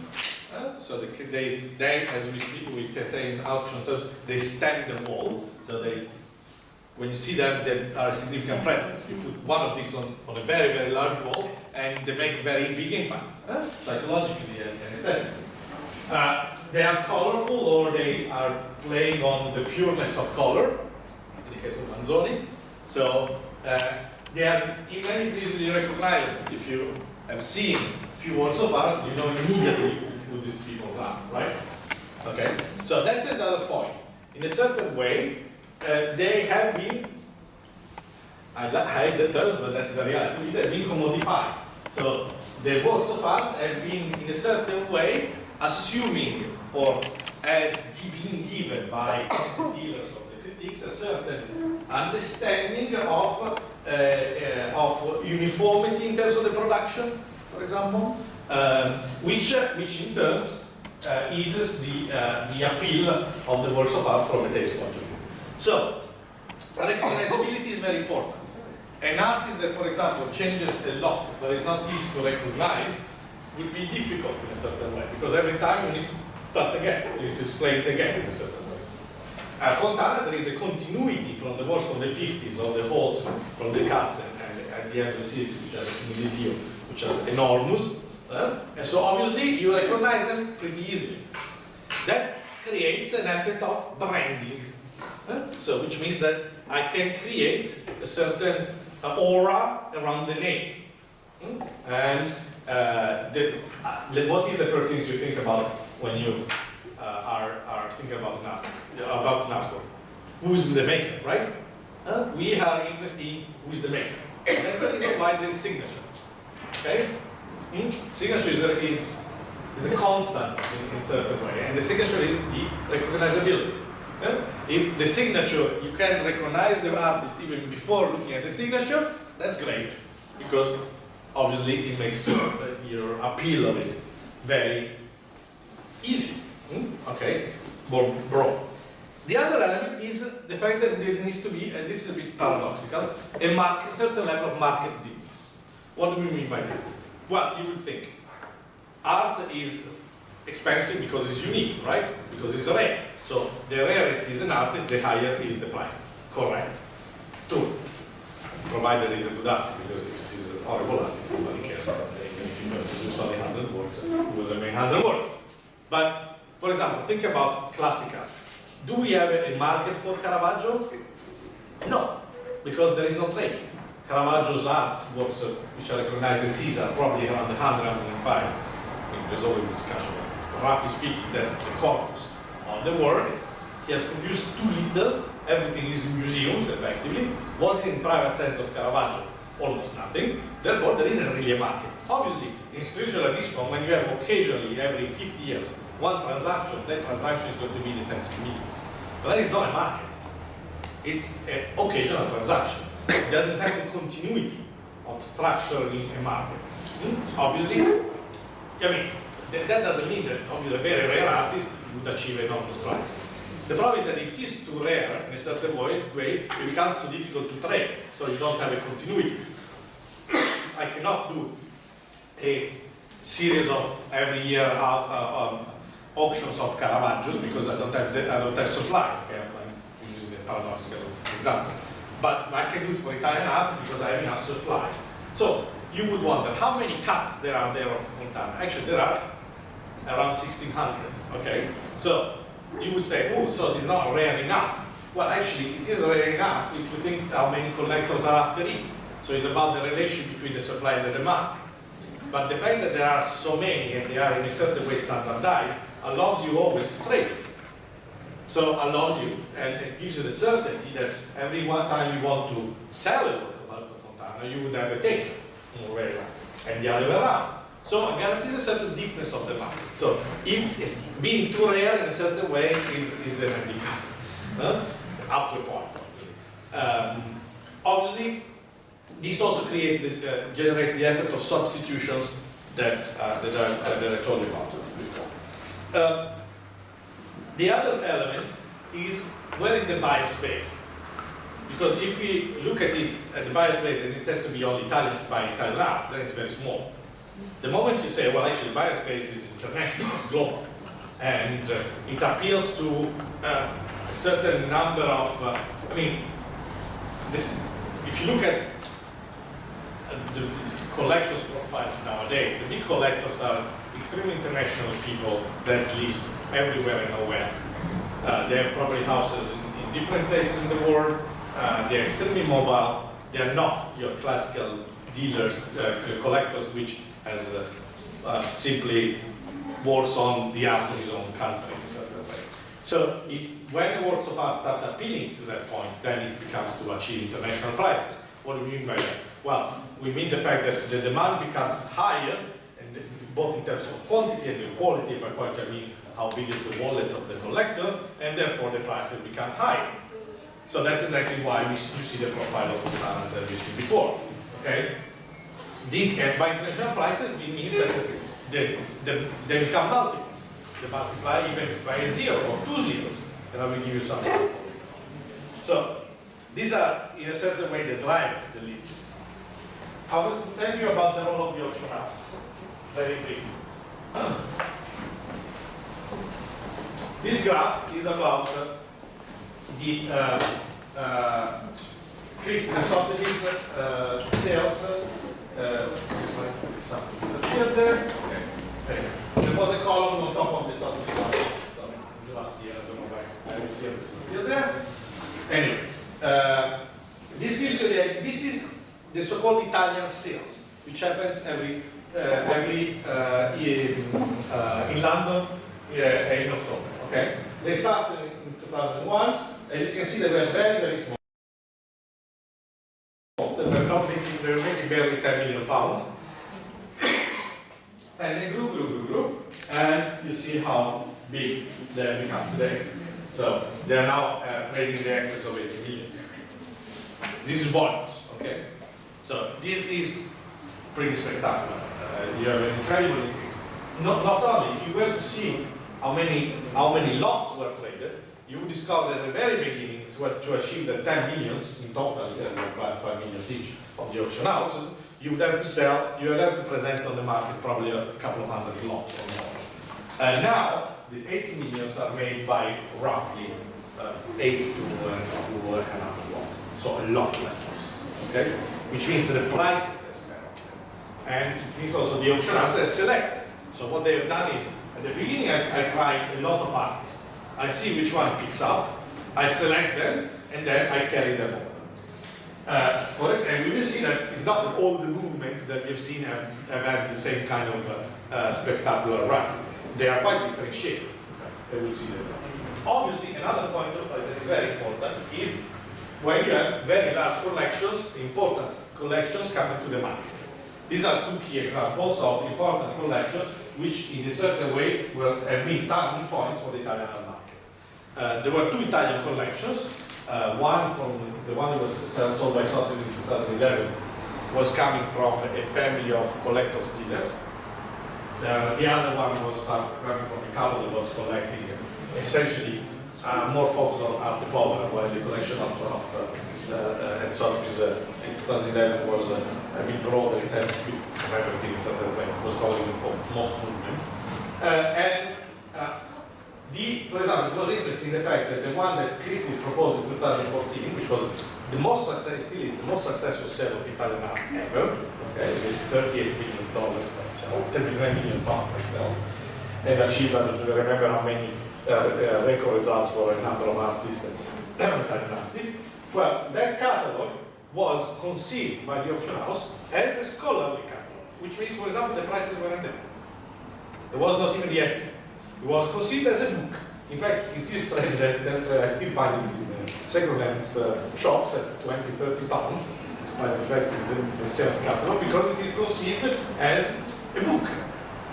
So they, as we say in auction terms, they stand the wall. So when you see them, they are a significant presence. You put one of these on a very, very large wall, and they make a very big impact, psychologically and aesthetically. They are colorful, or they are playing on the pureness of color, in the case of Manzoni. So they are easily recognizable. If you have seen a few works of art, you know immediately who these people are, right? Okay, so that's another point. In a certain way, they have been, I hate the term, but that's the reality, they have been commodified. So the works of art have been, in a certain way, assuming, or as being given by the dealers or the critics, a certain understanding of uniformity in terms of the production, for example, which in turns eases the appeal of the works of art from a taste point of view. So, recognizability is very important. An artist that, for example, changes a lot, but is not easy to recognize, would be difficult in a certain way, because every time you need to start again, you need to explain it again in a certain way. Fontana, there is a continuity from the works from the 50s, of the halls, from the cuts, and at the end of the series, which are in the video, which are enormous. And so obviously you recognize them pretty easily. That creates an effect of branding. So which means that I can create a certain aura around the name. And what is the first things you think about when you are thinking about an artwork? Who's the maker, right? We are interested in who is the maker. That's the reason why there is signature. Okay? Signature is a constant in a certain way, and the signature is the recognizability. If the signature, you can recognize the artist even before looking at the signature, that's great, because obviously it makes your appeal of it very easy. Okay, more broad. The other element is the fact that there needs to be, and this is a bit paradoxical, a certain level of market deepness. What do we mean by that? Well, you will think art is expensive because it's unique, right? Because it's rare. So the rarest is an artist, the higher is the price. Correct. True. Provided it's a good artist, because if it is a horrible artist, nobody cares. Even if you have to do only 100 works, it will remain 100 works. But, for example, think about classic art. Do we have a market for Caravaggio? No, because there is no trade. Caravaggio's art works, which are recognized as Caesar, probably around 100, 105. I mean, there's always discussion. Roughly speaking, that's the corpus of the work. He has produced too little. Everything is in museums, effectively. What in private sense of Caravaggio? Almost nothing. Therefore, there isn't really a market. Obviously, in institutionalism, when you have occasionally, every 50 years, one transaction, that transaction is going to be in the tens of millions. But that is not a market. It's an occasional transaction. It doesn't have the continuity of structuring a market. Obviously, I mean, that doesn't mean that obviously a very rare artist would achieve enormous price. The problem is that if it is too rare in a certain way, it becomes too difficult to trade, so you don't have a continuity. I cannot do a series of every year auctions of Caravaggios because I don't have supply. Okay? I'm using the paradoxical examples. But I can do it for Italian art because I have enough supply. So you would wonder how many cuts there are there of Fontana. Actually, there are around 1600s. Okay, so you would say, oh, so it's not rare enough. Well, actually, it is rare enough if you think how many collectors are after it. So it's about the relation between the supply and the demand. But the fact that there are so many and they are in a certain way standardized allows you always to trade it. So allows you, and it gives you the certainty that every one time you want to sell a work of Alto Fontana, you would have a taker, and the other way around. So it guarantees a certain deepness of the market. So if being too rare in a certain way is an handicap, up to a point. Obviously, this also generates the effect of substitutions that I told you about before. The other element is where is the buyer space? Because if we look at it at the buyer space and it has to be only Italians buying Italian art, then it's very small. The moment you say, well, actually, buyer space is international, it's global, and it appeals to a certain number of, I mean, if you look at the collectors' profiles nowadays, the big collectors are extremely international people that live everywhere and nowhere. They have property houses in different places in the world. They're extremely mobile. They're not your classical dealers, collectors, which has simply works on the art of his own country in a certain way. So when the works of art start appealing to that point, then it becomes to achieve international prices. What do we mean by that? Well, we mean the fact that the demand becomes higher, and both in terms of quantity and the quality. By quality, I mean how big is the wallet of the collector, and therefore the prices become higher. So that's exactly why you see the profile of Fontana's as you see before. Okay? These, and by international prices, it means that they become multiples. They multiply even by a zero or two zeros. And I will give you some examples. So these are, in a certain way, the drivers, the leads. I was telling you about the role of the auction house, very briefly. This graph is about the Christian Sotheby's sales. Something there. Okay. There was a column on top of the Sotheby's last year. I don't know why I was here there. Anyway, this gives you this is the so-called Italian sales, which happens every in London in October. Okay, they started in 2001. As you can see, they were very, very small. They were making barely 10 million pounds, and they grew, and you see how big they have become today. So they are now trading in the excess of 80 million. This is volumes, okay? So this is pretty spectacular. You have an incredible increase. Not only, if you were to see it, how many lots were traded, you would discover at the very beginning to achieve the 10 millions in total, 5 million each of the auction houses, you would have to present on the market probably a couple of hundred lots or more. Now, these 80 millions are made by roughly 8 to 100 watts, so a lot less loss, okay? Which means that the price is skyrocketed. And it means also the auction house has selected. So what they have done is, at the beginning I tried a lot of artists. I see which one picks up, I select them, and then I carry them over. And we will see that it's not that all the movements that you've seen have had the same kind of spectacular runs. They are quite differentiated. We will see that. Obviously, another point that is very important is when you have very large collections, important collections coming to the market. These are two key examples of important collections which, in a certain way, have been turning points for the Italian art market. There were two Italian collections. One from the one that was sold by Sotheby's in 2011 was coming from a family of collectors dealers. The other one was coming from a couple that was collecting essentially more focused on art povera, while the collection of at Sotheby's in 2011 was a bit broader, it has a bit of everything, so that was covering most movements. For example, it was interesting the fact that the one that Christie proposed in 2014, which was the most still is the most successful sale of Italian art ever, okay, with $38 million by itself, $39 million by itself, and achieved, I don't remember how many record results for a number of artists, Italian artists. Well, that catalog was conceived by the auction house as a scholarly catalog, which means, for example, the prices weren't there. There was not even the estimate. It was conceived as a book. In fact, it's this trend that I still find it in second-hand shops at 20, 30 pounds, despite the fact it's the sales catalog, because it is conceived as a book.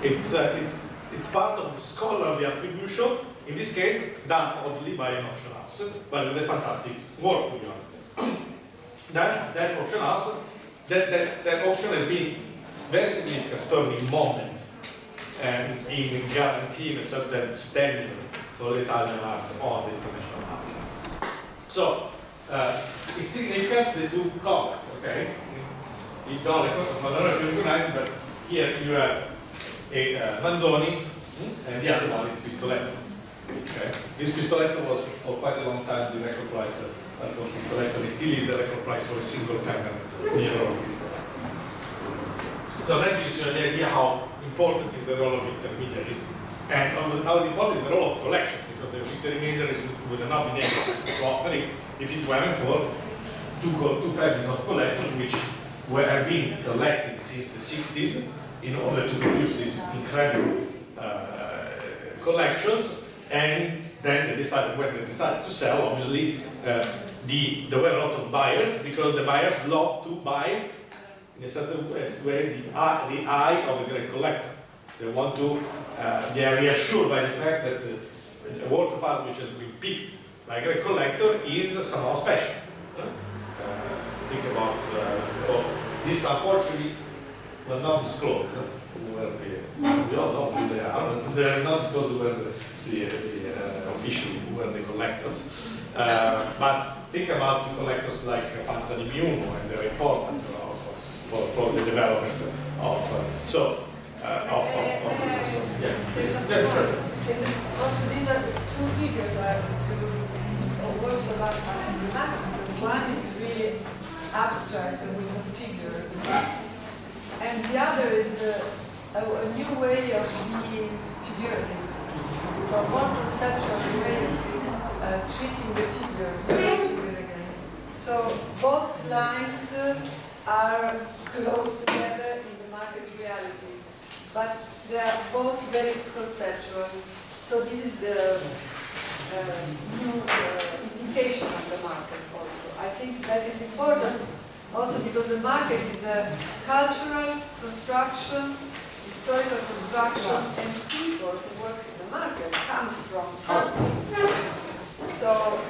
It's part of the scholarly attribution, in this case, done oddly by an auction house, but with a fantastic work, to be honest. That auction house, that auction has been very significant turning moment and in guaranteeing a certain standard for the Italian art on the international market. So, it's significant, the two colors, okay? I don't know if you recognize it, but here you have a Manzoni, and the other one is Pistoletto. Okay? This Pistoletto was for quite a long time the record price for Pistoletto. It still is the record price for a single camera mirror of Pistoletto. So that gives you an idea how important is the role of intermediaries and how important is the role of collections, because the intermediaries would not be able to offer it if it weren't for two families of collectors which have been collecting since the 60s in order to produce these incredible collections, and then they decided, when they decided to sell, obviously there were a lot of buyers, because the buyers love to buy in a certain way the eye of a great collector. They want to, they are reassured by the fact that a work of art which has been picked by a great collector is somehow special. Think about, this unfortunately will not disclose where we all know who they are, but they are not disclosed where officially who are the collectors. But think about the collectors like Panza di Miuno and their importance for the development of yes. There's also these are two figures are two works of art are emblematic. One is really abstract and with a figure, and the other is a new way of being figurative. So a more conceptual way treating the figure again. So both lines are close together in the market reality, but they are both very conceptual. So this is the new indication of the market also. I think that is important also because the market is a cultural construction, historical construction, and people who works in the market comes from something. So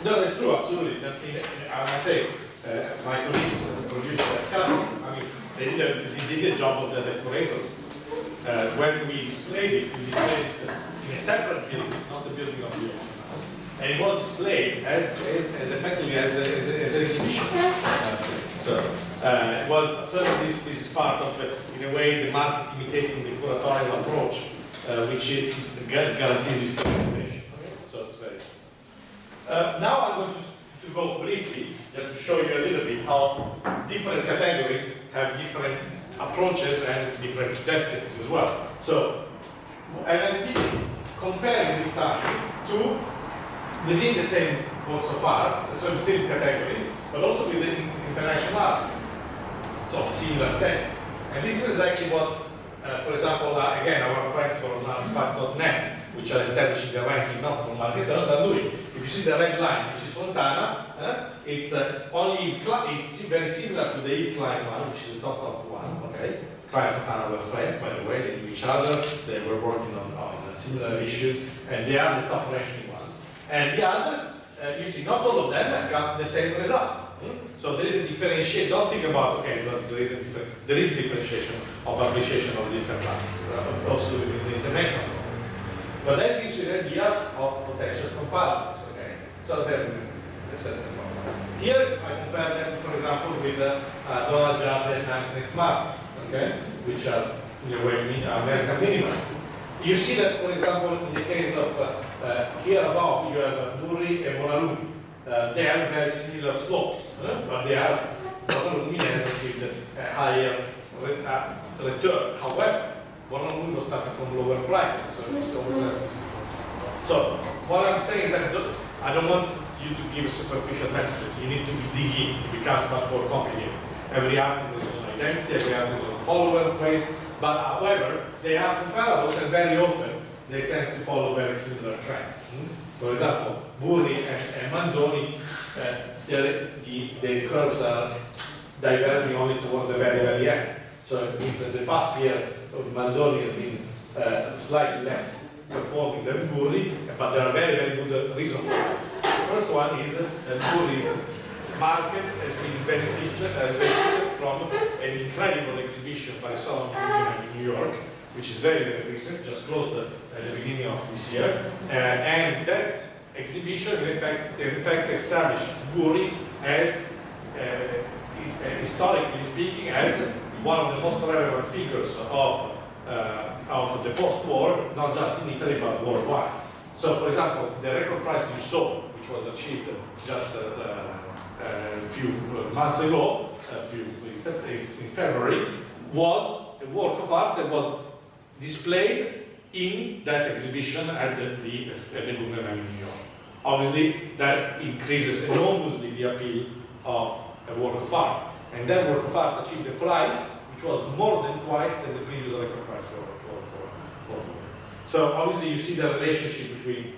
no, it's true, absolutely. I must say, my colleagues produced that catalog. I mean, they did a job of the decorator. When we displayed it, in a separate building, not the building of the auction house. And it was displayed as effectively as an exhibition. So it was certainly this is part of, in a way, the market imitating the curatorial approach which guarantees historization. Okay? So it's very important. Now I'm going to go briefly, just to show you a little bit how different categories have different approaches and different destinies as well. So, and I did comparing this time to within the same works of arts, so the same categories, but also within international artists, so of similar standing. And this is exactly what, for example, again, our friends from artifact.net, which are establishing the ranking not from marketers, are doing. If you see the red line, which is Fontana, it's only it's very similar to the Yves Klein one, which is the top one. Okay, Klein and Fontana were friends, by the way. They knew each other. They were working on similar issues, and they are the top ranking ones. And the others, you see, not all of them have got the same results. So there is a differentiation. Don't think about there is a differentiation of appreciation of different artists, also within the international context. But that gives you an idea of potential comparables. Okay, so then here I compare them, for example, with Donald Judd and Agnes Martin, okay, which are in a way American minimalists. You see that, for example, in the case of here above, you have Burri and Bonalumi. They have very similar slopes, but they are Bonalumi has achieved a higher return. However, Bonalumi was starting from lower prices, so it's always have to see. So what I'm saying is that I don't want you to give a superficial message. You need to dig in. It becomes much more complicated. Every artist has its own identity, every artist has its own followers base. But however, they are comparables, and very often they tend to follow very similar trends. For example, Burri and Manzoni, the curves are diverging only towards the very, very end. So it means that the past year Manzoni has been slightly less performing than Burri, but there are very, very good reasons for it. The first one is that Burri's market has been benefited from an incredible exhibition by Solomon in New York, which is very, very recent, just closed at the beginning of this year. And that exhibition, in fact established Burri as, historically speaking, as one of the most relevant figures of the post-war, not just in Italy, but worldwide. So, for example, the record price you saw, which was achieved just a few months ago, in February, was a work of art that was displayed in that exhibition at the Guggenheim in New York. Obviously, that increases enormously the appeal of a work of art. And that work of art achieved a price which was more than twice than the previous record price for So obviously you see the relationship between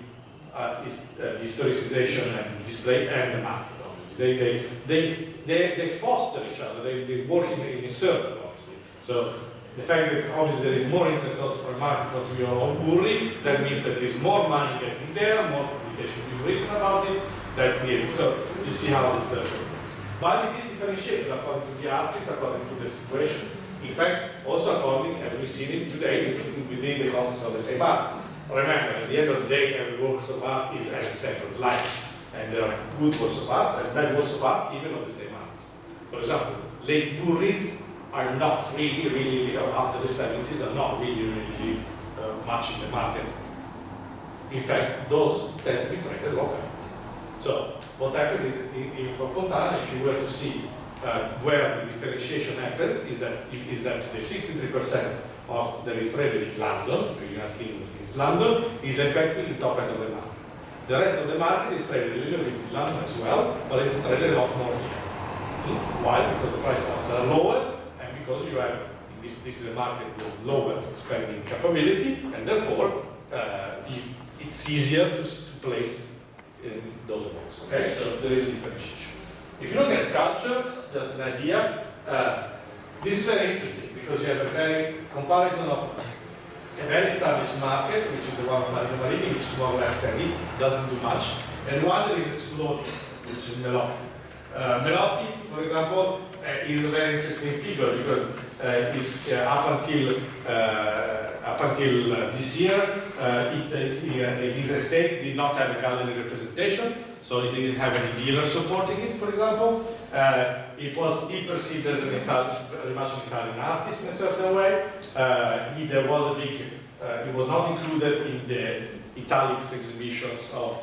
the historicization and display and the market. They foster each other. They work in a circle, obviously. So the fact that obviously there is more interest also from a market point of view on Burri, that means that there is more money getting there, more publication being written about it. So you see how this circle works. But it is differentiated according to the artist, according to the situation. In fact, also according, as we see it today, within the context of the same artist. Remember, at the end of the day, every work of art is as a separate life. And there are good works of art and bad works of art, even of the same artist. For example, late Burris are not really, after the 70s, are not really much in the market. In fact, those tend to be traded locally. So, what happened is, for Fontana, if you were to see where the differentiation happens, is that the 63% of that is traded in London, the United Kingdom is London, is effectively the top end of the market. The rest of the market is traded a little bit in London as well, but it's traded a lot more here. Why? Because the price points are lower, and because you have, this is a market with lower spending capability, and therefore it's easier to place in those works. Okay, so there is a differentiation. If you look at sculpture, just an idea, this is very interesting because you have a very comparison of a very established market, which is the one of Marino Marini, which is more or less steady, doesn't do much, and one that is exploding, which is Melotti. Melotti, for example, is a very interesting figure because up until this year, his estate did not have a gallery representation, so it didn't have any dealer supporting it, for example. It was still perceived as very much an Italian artist in a certain way. There was a big it was not included in the Italics exhibitions of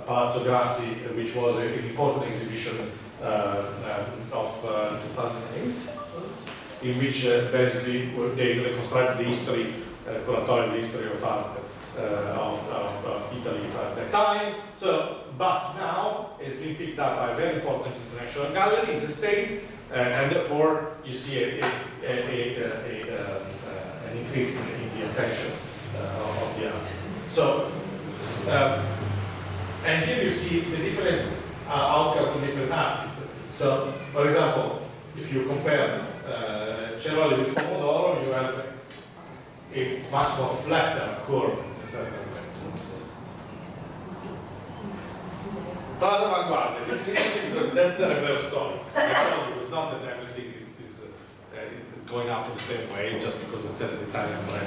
Palazzo Grassi, which was an important exhibition of 2008, in which basically they reconstructed the history, curatorial history of art of Italy at that time. So, but now it's been picked up by very important international galleries, the state, and therefore you see an increase in the attention of the artist. So, and here you see the different outcome from different artists. So, for example, if you compare Ceroli with Pomodoro, you have a much more flatter curve in a certain way. Plaza Vanguardia, this is interesting because that's the reverse story. Actually, it's not that everything is going up in the same way just because it has the Italian brand.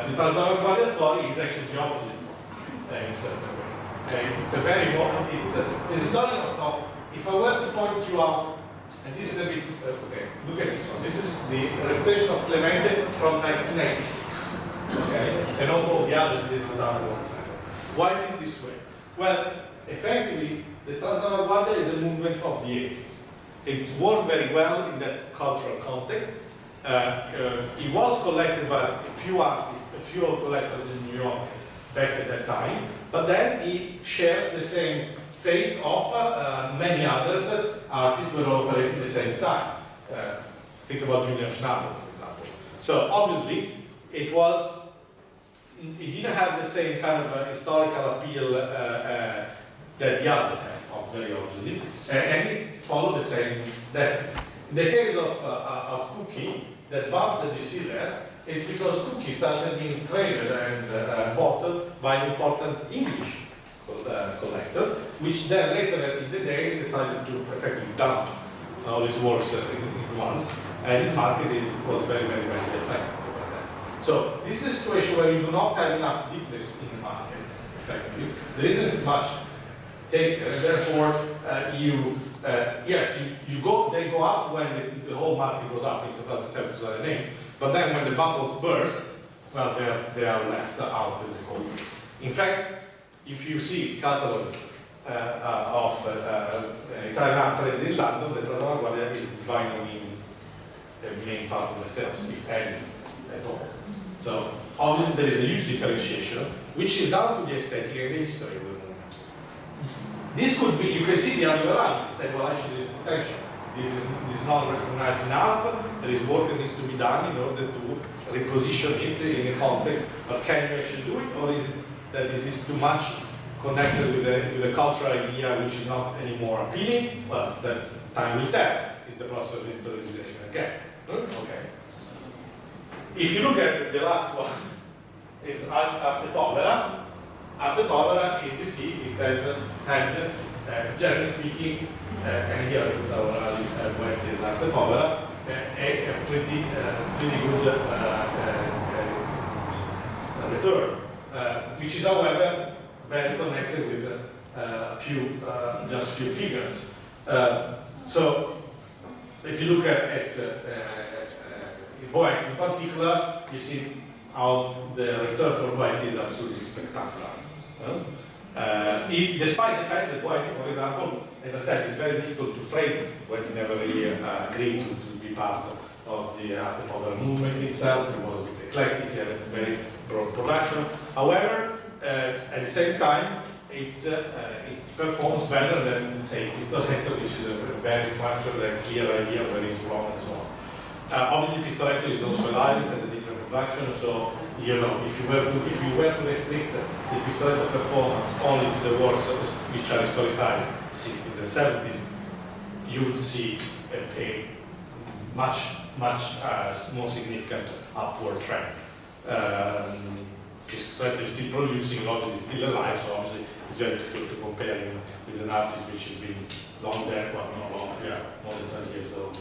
The Plaza Vanguardia story is actually the opposite in a certain way. It's a very important, it's a story of, if I were to point you out, and this is a bit, okay, look at this one. This is the reputation of Clemente from 1996. Okay? And all the others in the downward trend. Why it is this way? Well, effectively, the Transavanguardia is a movement of the 80s. It worked very well in that cultural context. It was collected by a few artists, a few collectors in New York back at that time, but then it shares the same fate of many others artists who were operating at the same time. Think about Julian Schnabel, for example. So obviously, it didn't have the same kind of historical appeal that the others had, very obviously, and it followed the same destiny. In the case of Cookie, that bump that you see there, it's because Cookie started being traded and bought by an important English collector, which then later in the day decided to effectively dump all his works in once, and his market was very, very, very affected by that. So this is a situation where you do not have enough deepness in the market, effectively. There isn't much take, and therefore they go up when the whole market goes up in 2007, 2008, but then when the bubbles burst, well, they are left out in the cold. In fact, if you see catalogs of Italian art trade in London, the Transavanguardia is by no means the main part of the sales, if any, at all. So obviously there is a huge differentiation, which is down to the aesthetic and the history of the movement. This could be, you can see the other way around. You say, well, actually, there is potential. This is not recognized enough. There is work that needs to be done in order to reposition it in a context. But can you actually do it, or is it that this is too much connected with the cultural idea, which is not anymore appealing? Well, that's time will tell. Is the process of historicization again? Okay. If you look at the last one, is Arte Povera. Arte Povera, as you see, it has had, generally speaking, and here when it is Arte Povera, a pretty good return, which is, however, very connected with just a few figures. So, if you look at Boet in particular, you see how the return for Boet is absolutely spectacular. Despite the fact that Boet, for example, as I said, it's very difficult to frame. Boet never really agreed to be part of the Arte Povera movement itself. It was a bit eclectic, it had a very broad production. However, at the same time, it performs better than, say, Pistoletto, which is a very structured and clear idea of where it's from and so on. Obviously, Pistoletto is also alive, it has a different production, so if you were to restrict the Pistoletto performance only to the works which are historicized 60s and 70s, you would see a much more significant upward trend. Pistoletto is still producing, obviously still alive, so obviously it's very difficult to compare him with an artist which has been long dead, well, not long, yeah, more than 20 years old.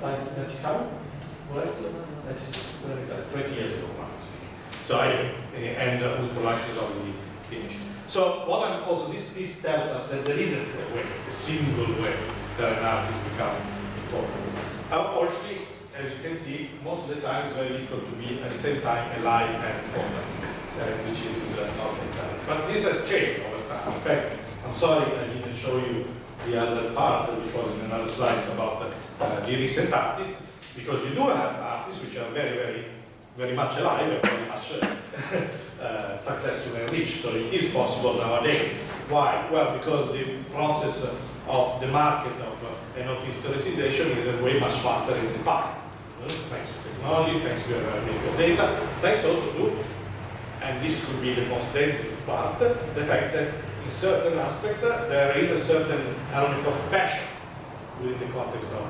95? What? That is 20 years ago, roughly. So and whose production is already finished. So what I'm also, this tells us that there isn't a way, a single way that an artist becomes important. Unfortunately, as you can see, most of the time it's very difficult to be at the same time alive and open, which is not entirely. But this has changed over time. In fact, I'm sorry I didn't show you the other part, which was in another slides about the recent artists, because you do have artists which are very much alive and very much successful and rich. So it is possible nowadays. Why? Well, because the process of the market and of historicization is way much faster in the past. Thanks to technology, thanks to availability of data, thanks also to, and this could be the most dangerous part, the fact that in certain aspect there is a certain element of fashion within the context of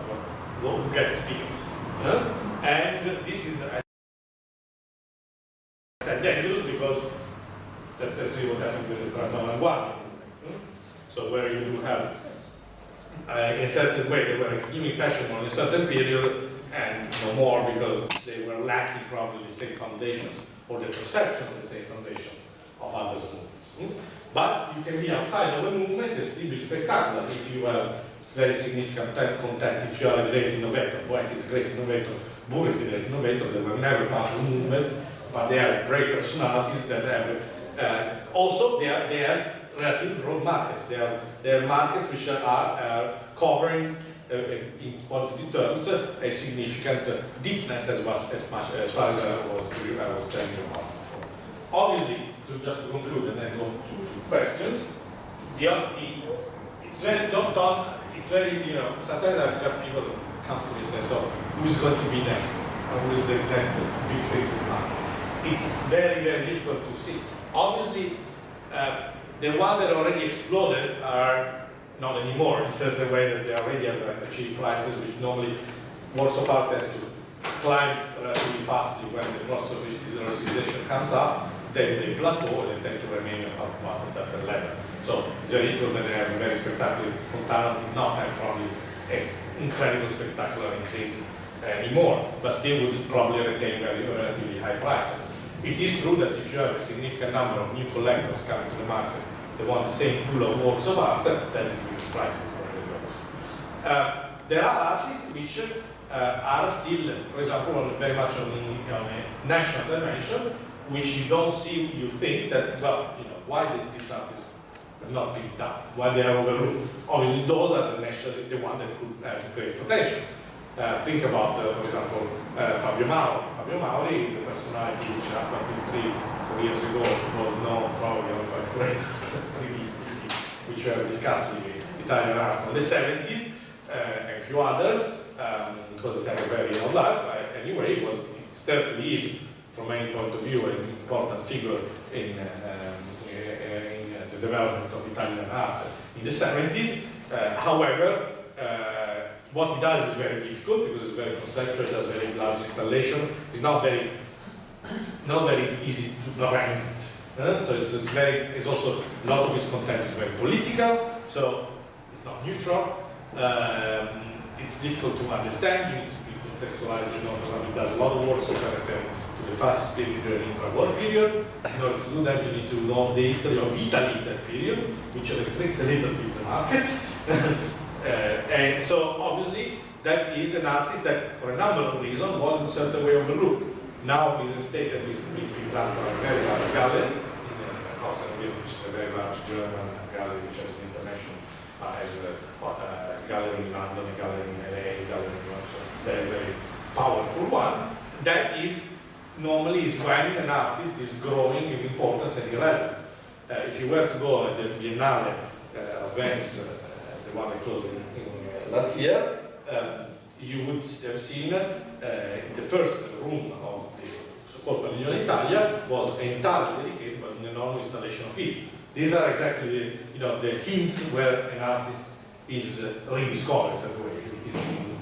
who gets picked. And this is dangerous because let's see what happened with the Strasbourg. So where you do have in a certain way they were extremely fashionable in a certain period and no more because they were lacking probably the same foundations or the perception of the same foundations of other movements. But you can be outside of a movement and still be spectacular if you have very significant content, if you are a great innovator. Boyd is a great innovator, Burr is a great innovator, they were never part of movements, but they are great personalities that have, also they have relatively broad markets. They are markets which are covering in quantity terms a significant deepness as far as I was telling you about before. Obviously, just to conclude and then go to questions, it's very not done. It's very, sometimes I've got people that come to me and say, so who's going to be next? Or who's the next big things in the market? It's very difficult to see. Obviously, the ones that already exploded are not anymore. It says the way that they already have achieved prices, which normally works of art tends to climb relatively fastly when the process of historicization comes up. Then they plateau and they tend to remain about a certain level. So it's very difficult that they have a very spectacular Fontana did not have probably an incredible spectacular increase anymore, but still would probably retain very relatively high prices. It is true that if you have a significant number of new collectors coming to the market, they want the same pool of works of art, that increases prices. There are artists which are still, for example, very much on a national dimension, which you don't see, you think that, well, why did these artists have not been done? Why they are overlooked? Obviously, those are the ones that could have great potential. Think about, for example, Fabio Mauri. Fabio Mauri is a personality which up until 3-4 years ago was known probably by curators, which were discussing Italian art from the 70s, and a few others, because it had a very long life. Anyway, it certainly is, from any point of view, an important figure in the development of Italian art in the 70s. However, what he does is very difficult because it's very conceptual, it does very large installation. It's not very easy to brand. So it's also, a lot of his content is very political, so it's not neutral. It's difficult to understand, you need to be contextualized, he does a lot of work, so I refer to the fascist period and intra-war period. In order to do that, you need to know the history of Italy in that period, which restricts a little bit the market. And so, obviously, that is an artist that, for a number of reasons, was in a certain way overlooked. Now he's a state that is being picked up by a very large gallery in Rosenville, which is a very large German gallery, which has an international, has a gallery in London, a gallery in LA, a gallery in Rome, so very powerful one. That is, normally, is when an artist is growing in importance and in relevance. If you were to go at the Biennale of Venice, the one that closed in last year, you would have seen the first room of the so-called Pavilione Italia was entirely dedicated to an enormous installation of his. These are exactly the hints where an artist is rediscovered, as a way. He's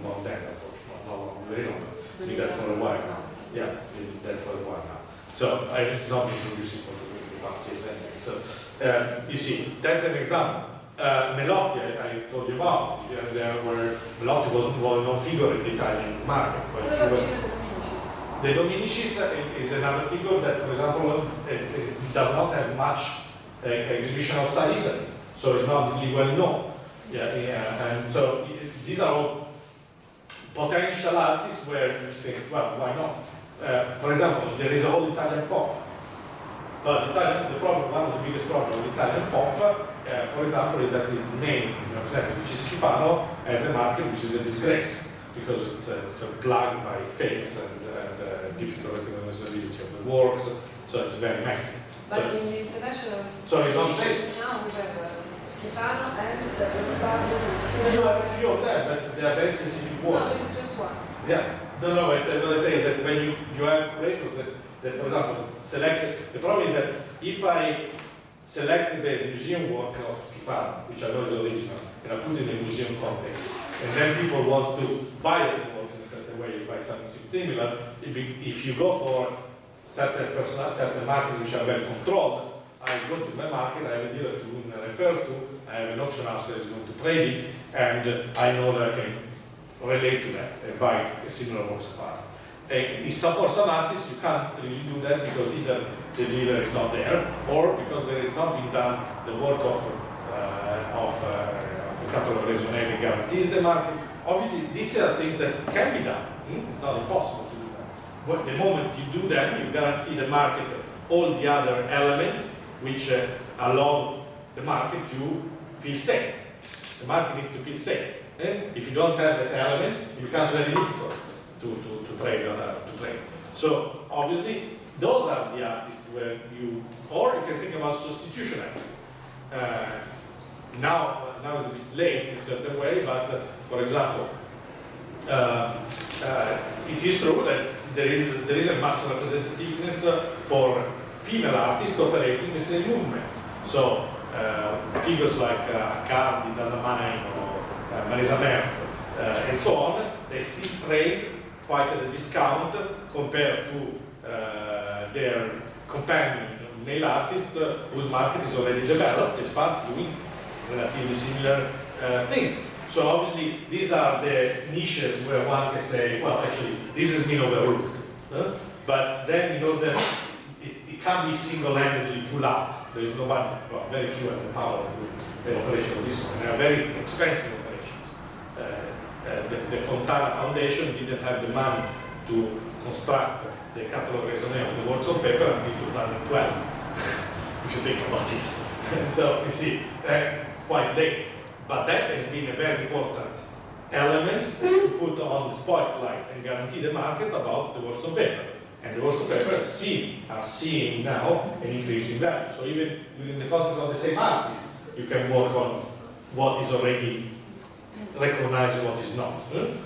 not dead, unfortunately, not very long. Been dead for a while now. Yeah, been dead for a while now. So it's not been producing for the past years anyway. So you see, that's an example. Melotti, I told you about, where Melotti was a known figure in the Italian market. The Dominicis is another figure that, for example, does not have much exhibition outside Italy, so it's not really well known. And so these are all potential artists where you say, well, why not? For example, there is a whole Italian pop. But the problem, one of the biggest problems with Italian pop, for example, is that its name represented, which is Schifano, as a market, which is a disgrace, because it's plagued by fakes and difficult recognizability of the works, so it's very messy. But in the international so it's not editions now we have Schifano and Sergio Barrio. You have a few of them, but they are very specific No, works. it's just one. Yeah. No, what I say is that when you have curators that, for example, select, the problem is that if I select the museum work of Schifano, which I know is original, and I put it in a museum context, and then people want to buy the works in a certain way, you buy something similar, if you go for certain markets which are very controlled, I go to my market, I have a dealer to refer to, I have an auction house that is going to trade it, and I know that I can relate to that and buy a similar works of art. For some artists, you can't really do that because either the dealer is not there, or because there has not been done the work of the catalog raisonné that guarantees the market. Obviously, these are things that can be done. It's not impossible to do that. But the moment you do them, you guarantee the market all the other elements which allow the market to feel safe. The market needs to feel safe. If you don't have that element, it becomes very difficult to trade. So obviously, those are the artists where you, or you can think about substitution act. Now it's a bit late in a certain way, but for example, it is true that there isn't much representativeness for female artists operating the same movements. So figures like Cardi, Dallamain, or Marisa Merz, and so on, they still trade quite at a discount compared to their companion male artists whose market is already developed. They start doing relatively similar things. So obviously these are the niches where one can say, well, actually this has been overlooked. But then you know that it can't be single-handedly pulled out. There is nobody, well, very few have the power to do the operation of this one. They are very expensive operations. The Fontana Foundation didn't have the money to construct the catalog raisonné of the works of paper until 2012, if you think about it. So you see, it's quite late. But that has been a very important element to put on the spotlight and guarantee the market about the works of paper. And the works of paper are seeing now an increase in value. So even within the context of the same artist, you can work on what is already recognized and what is not.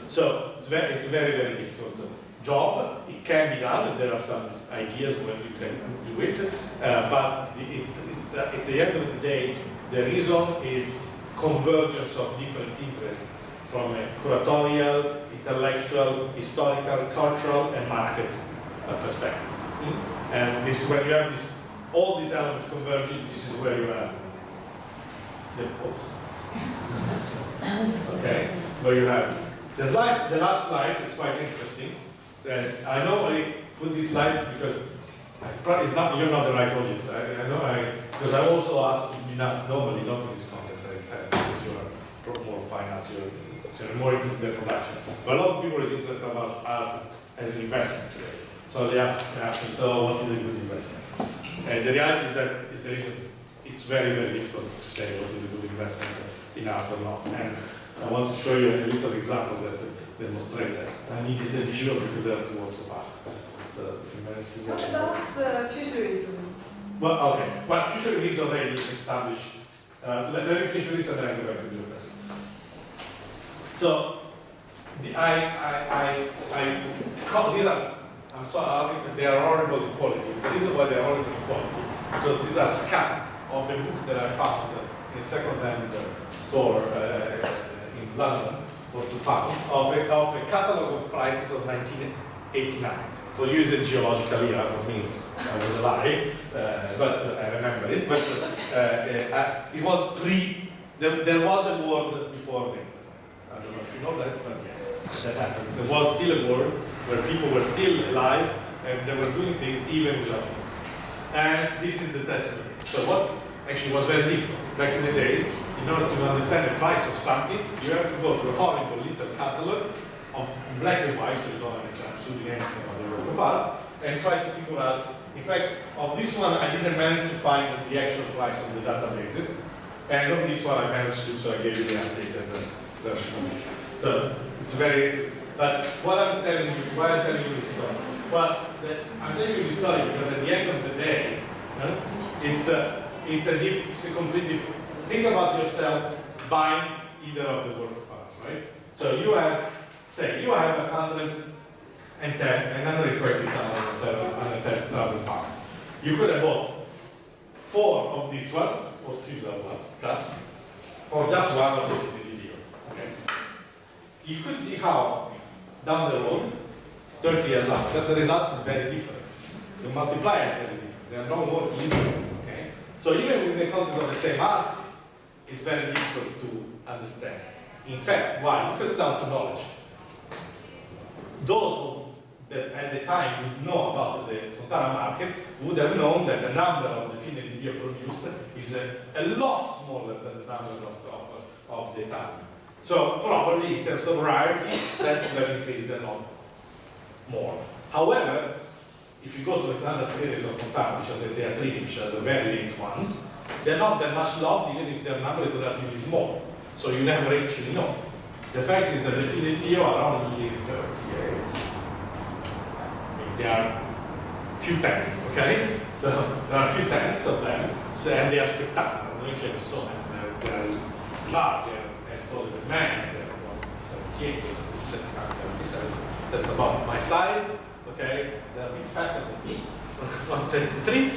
So it's a very, very difficult job. It can be done, and there are some ideas where you can do it. But it's at the end of the day, the reason is convergence of different interests from a curatorial, intellectual, historical, cultural, and market perspective. And this, when you have all these elements converging, this is where you have the okay, where you have the last slide is quite interesting. I normally put these slides because it's not, you're not the right audience. I know because I also been asked normally not in this context because you're more finance, you're more interested in production. But a lot of people is interested about art as an investment today. So they ask me, so what is a good investment? And the reality is that it's very, very difficult to say what is a good investment in art or not. And I want to show you a little example that demonstrates that. I needed the visual because there are two works of art. So if you manage to What about futurism? Well, okay. Well, futurism is already established. Let me finish with this and then I go back to the question. So, I call these are, I'm sorry, they are horrible in quality. The reason why they are horrible in quality, because these are scans of a book that I found in a second-hand store in London for £2 of a catalogue of prices of 1989. For you, it's a geological era. For me, I was alive, but I remember it. But it was there was a world before the internet. I don't know if you know that, but yes, that happened. There was still a world where people were still alive and they were doing things even without it. And this is the testament. So what actually was very difficult back in the days, in order to understand the price of something, you have to go to a horrible little catalog of black and white, so you don't understand absolutely anything about the work of art, and try to figure out. In fact, of this one, I didn't manage to find the actual price of the databases, and of this one, I managed to, so I gave you the updated version. So it's very. But what I'm telling you, why I'm telling you this story? Well, I'm telling you this story because at the end of the day, it's a completely. Think about yourself buying either of the work of art, right? So you have, say, you have 120,000 pounds. You could have bought 4 of this one, or similar ones, cuts, or just one of the video. Okay? You could see how down the road, 30 years after, the result is very different. The multiplier is very different. They are no more linear. Okay? So even with the context of the same artist, it's very difficult to understand. In fact, why? Because it's down to knowledge. Those that at the time would know about the Fontana market would have known that the number of the film video produced is a lot smaller than the number of the time. So probably in terms of rarity, that would have increased a lot more. However, if you go to another series of Fontana, which are the Teatrini, which are the very late ones, they're not that much loved even if their number is relatively small. So you never actually know. The fact is that the film video are only 38. There are few tenths, okay? So there are a few tenths of them, so, and they are spectacular. I don't know if you ever saw them. They're large, they're as tall as a man, they're about 78, that's 77. That's about my size, okay? They're a bit fatter than me, 123,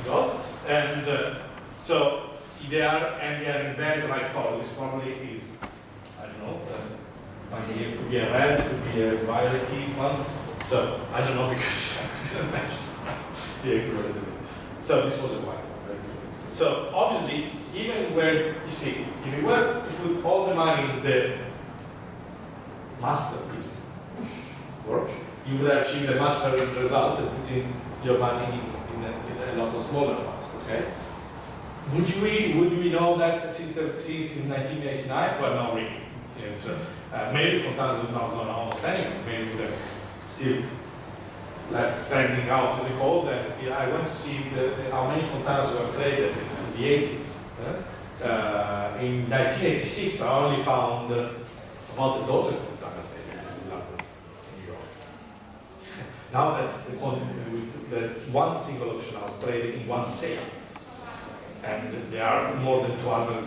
God. And so they are in very bright colors. This probably is, I don't know, it could be a red, it could be a violet ones. So, I don't know because I couldn't imagine the equivalent. So, this was a white one. So, obviously, even where, you see, if you were to put all the money in the masterpiece work, you would have achieved a much better result than putting your money in a lot of smaller ones, okay? Would we know that since 1989? Well, not really. It's, maybe Fontana would not know almost anyone. Maybe would have still left standing out in the cold. And I went to see how many Fontanas were traded in the 80s. In 1986, I only found about a dozen Fontana traded in London, New York. Now that's the quantity that one single auction house traded in one sale. And there are more than 200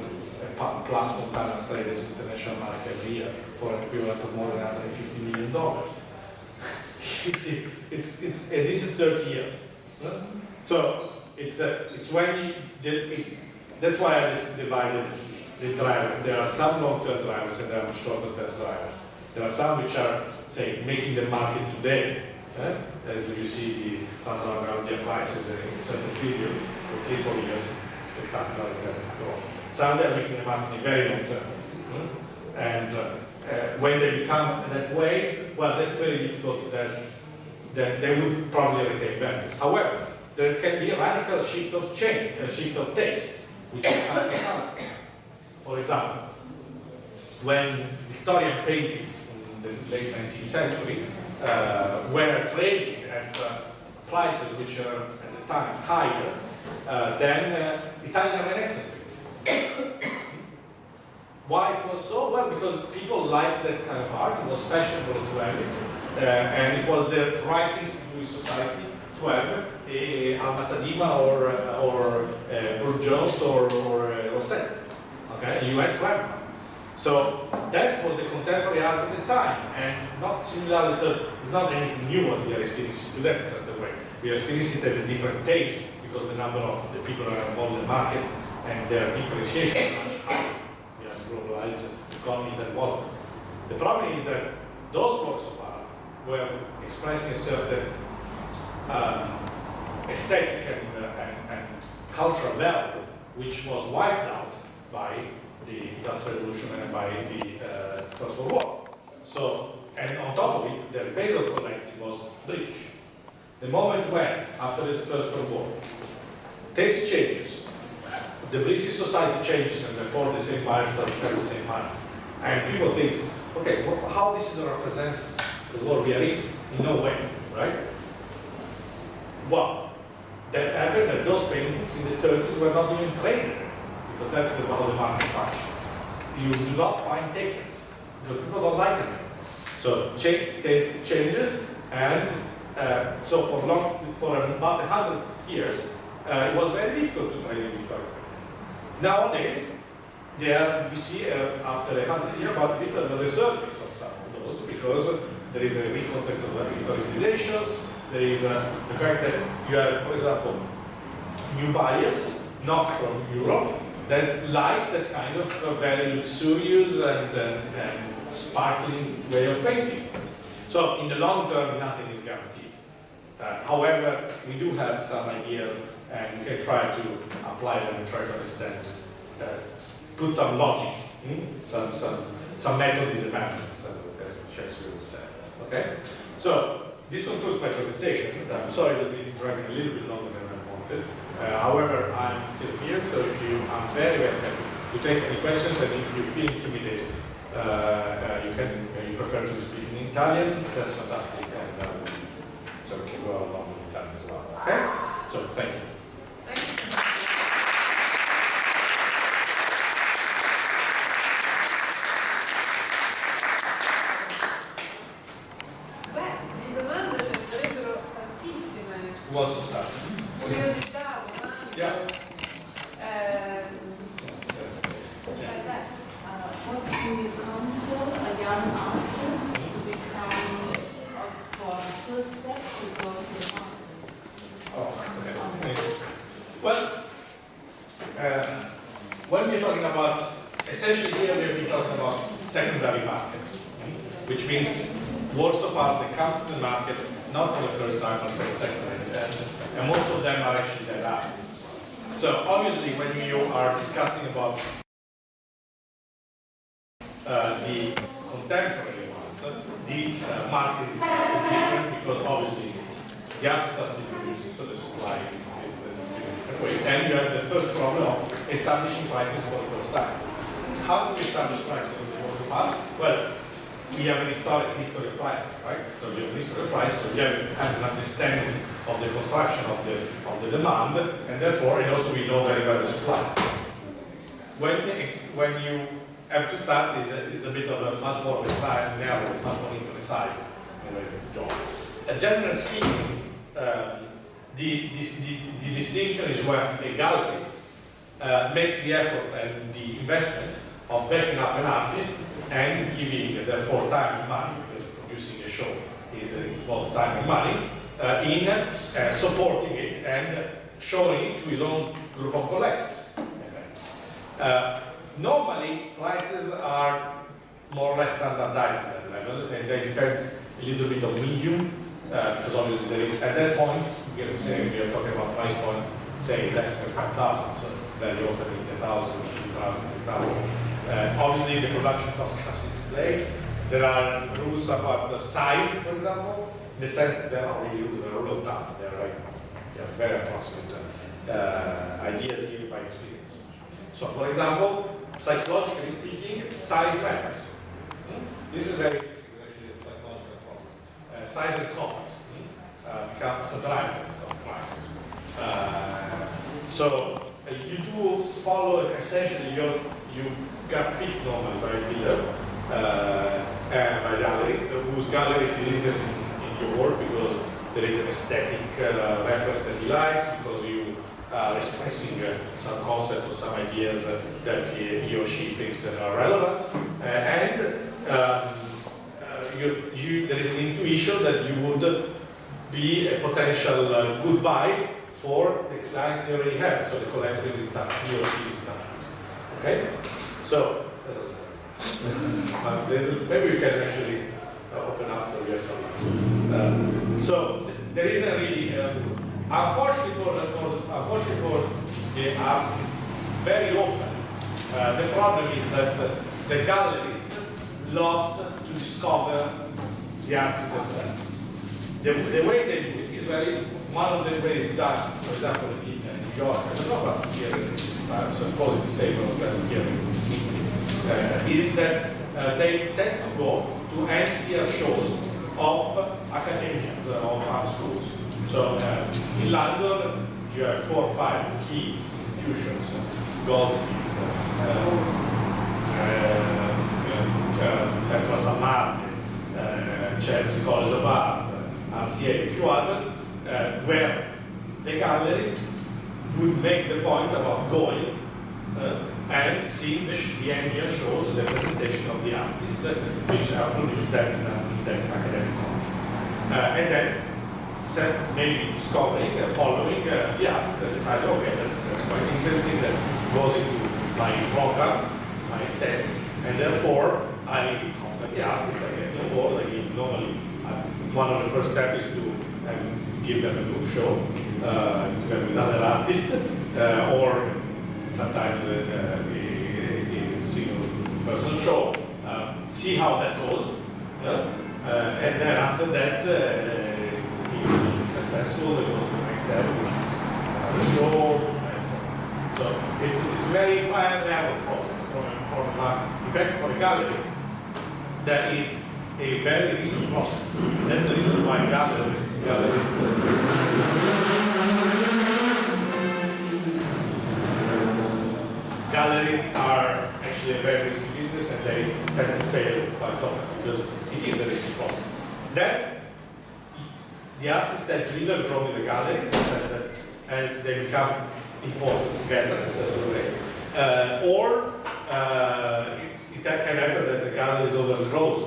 plus Fontanas traded in the international market every year for an equivalent of more than $150 million. You see, this is 30 years. So it's when that's why I divided the drivers. There are some long-term drivers and there are shorter-term drivers. There are some which are, say, making the market today. As you see the transatlantic prices in a certain period for 3-4 years, spectacular. Some they are making the market very long term. And when they become that way, well, that's very difficult that they would probably retain value. However, there can be a radical shift of change, a shift of taste, which is kind of powerful. For example, when Victorian paintings in the late 19th century were trading at prices which are at the time higher than Italian Renaissance painting. Why it was so? Well, because people liked that kind of art. It was fashionable to have it, and it was the right thing to do in society to have a Almatadima or Burjones or Rossetti. Okay, you had to have one. So that was the contemporary art of the time, and not similarly. So it's not anything new what we are experiencing today in a certain way. We are experiencing it at a different pace because the number of the people are involved in the market and their differentiation is much higher. Globalized economy that wasn't. The problem is that those works of art were expressing a certain aesthetic and cultural value which was wiped out by the Industrial Revolution and by the First World War. So, and on top of it, the base of collecting was British. The moment when, after the First World War, taste changes, the British society changes, and therefore the same buyers don't have the same money. And people think Okay, how this represents the world we are in no way, right? Well, that happened that those paintings in the 30s were not even traded, because that's how the market functions. You do not find takers, because people don't like them. So taste changes, and so for about 100 years, it was very difficult to trade in Victorian paintings. Nowadays, we see after 100 years about a bit of a resurgence of some of those, because there is a recontext of historicizations, there is the fact that you have, for example, new buyers, not from Europe, that like that kind of very luxurious and sparkling way of painting. So in the long term, nothing is guaranteed. However, we do have some ideas, and we can try to apply them and try to understand, put some logic, some method in the madness, as Shakespeare would say. Okay? So this concludes my presentation. I'm sorry that we've been dragging a little bit longer than I wanted. However, I'm still here, so I'm very happy to take any questions, and if you feel intimidated, you prefer to speak in Italian, that's fantastic, and so we can go along with Italian as well. Okay? So thank you. Who wants to start? Curiosità, domande. Yeah. What do you counsel a young artist to become, for the first steps to go to the market? Oh, okay. Well, when we're talking about, essentially here we've been talking about secondary market, which means works of art that come to the market not for the first time, but for the second time, and most of them are actually dead artists. So obviously when you are discussing about the contemporary ones, the market is different, because obviously the artists are still producing, so the supply is in a different way. And you have the first problem of establishing prices for the first time. How do we establish prices in the world of art? Well, we have an history of prices, right? So we have a history of prices, so we have an understanding of the construction of the demand, and therefore, and also we know very well the supply. When you have to start is a bit of a much more of a style narrow, it's much more imprecise job. Generally speaking, the distinction is when a gallerist makes the effort and the investment of backing up an artist and giving, therefore, time and money, because producing a show involves time and money, in supporting it and showing it to his own group of collectors. Normally, prices are more or less standardized at that level, and that depends a little bit on medium, because obviously at that point, we are talking about price point, say less than 5,000, so very often in the 1,000, 2,000, 3,000. Obviously, the production cost comes into play. There are rules about the size, for example, in the sense that there are really rules, there are rule of thumbs. They're very approximate ideas given by experience. So, for example, psychologically speaking, size matters. This is very interesting, actually, a psychological problem. Size and colors become drivers of prices. So, you do follow essentially you got picked normally by a dealer and by gallerist, whose gallerist is interested in your work because there is an aesthetic reference that he likes, because you are expressing some concept or some ideas that he or she thinks that are relevant, and there is an intuition that you would be a potential good buy for the clients he already has, so the collector is in touch, he or she is in touch with. Okay? So, maybe we can actually open up so we have some. So, there isn't really, unfortunately for the artist, very often the problem is that the gallerist loves to discover the artists themselves. The way they do it is one of the ways done, for example, in New York, I don't know about here, so suppose the same here, is that they tend to go to NCR shows of academias, of art schools. So in London, you have 4 or 5 key institutions: Goldsmith, Central San Martin, Chelsea College of Art, RCA, a few others, where the galleries would make the point about going and seeing the annual shows, the presentation of the artists, which are produced that in that academic context. And then maybe discovering, following the artists and decide, okay, that's quite interesting, that goes into my program, my aesthetic, and therefore I contact the artist, I get on board, I give normally, one of the first steps is to give them a group show together with other artists, or sometimes a single person show, see how that goes, and then after that, if it is successful, it goes to the next step, which is the show, and so on. So it's very high level process. In fact, for the galleries, that is a very recent process. That's the reason why galleries are actually a very risky business, and they tend to fail quite often because it is a risky process. Then the artists tend to either grow with the gallery, in the sense that as they become important together in a certain way, or it can happen that the gallery overgrows,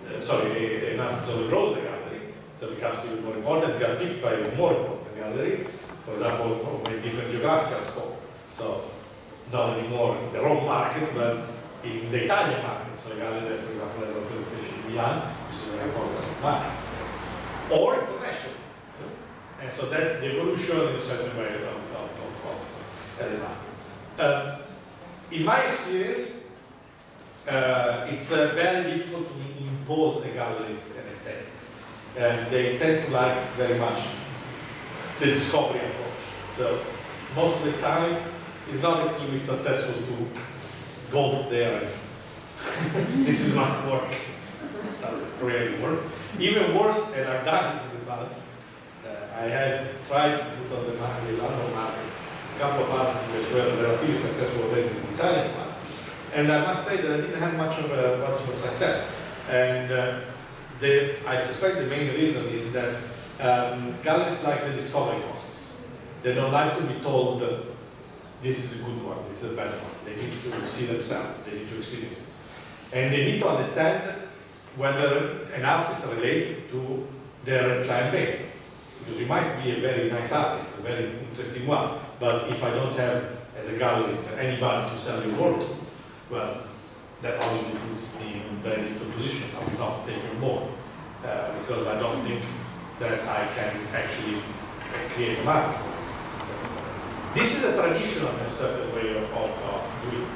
an artist overgrows the gallery, so it becomes even more important, got picked by a more important gallery, for example, from a different geographical scope. So not anymore in the Rome market, but in the Italian market. So a gallery that, for example, has a representation in Milan, which is a very important market. Or international. And so that's the evolution in a certain way of the market. In my experience, it's very difficult to impose a gallery's aesthetic. And they tend to like very much the discovery approach. So most of the time, it's not extremely successful to go there and this is not work. It doesn't really work. Even worse, and I've done it in the past, I had tried to put on the London market a couple of artists which were relatively successful already in the Italian market. And I must say that I didn't have much of a success. And I suspect the main reason is that galleries like the discovery process. They don't like to be told that this is a good one, this is a bad one. They need to see themselves, they need to experience it. And they need to understand whether an artist relates to their client base. Because you might be a very nice artist, a very interesting one, but if I don't have, as a gallerist, anybody to sell your work to, well, that obviously puts me in a very difficult position. I will not take on board, because I don't think that I can actually create a market for it. This is a traditional and certain way of doing it.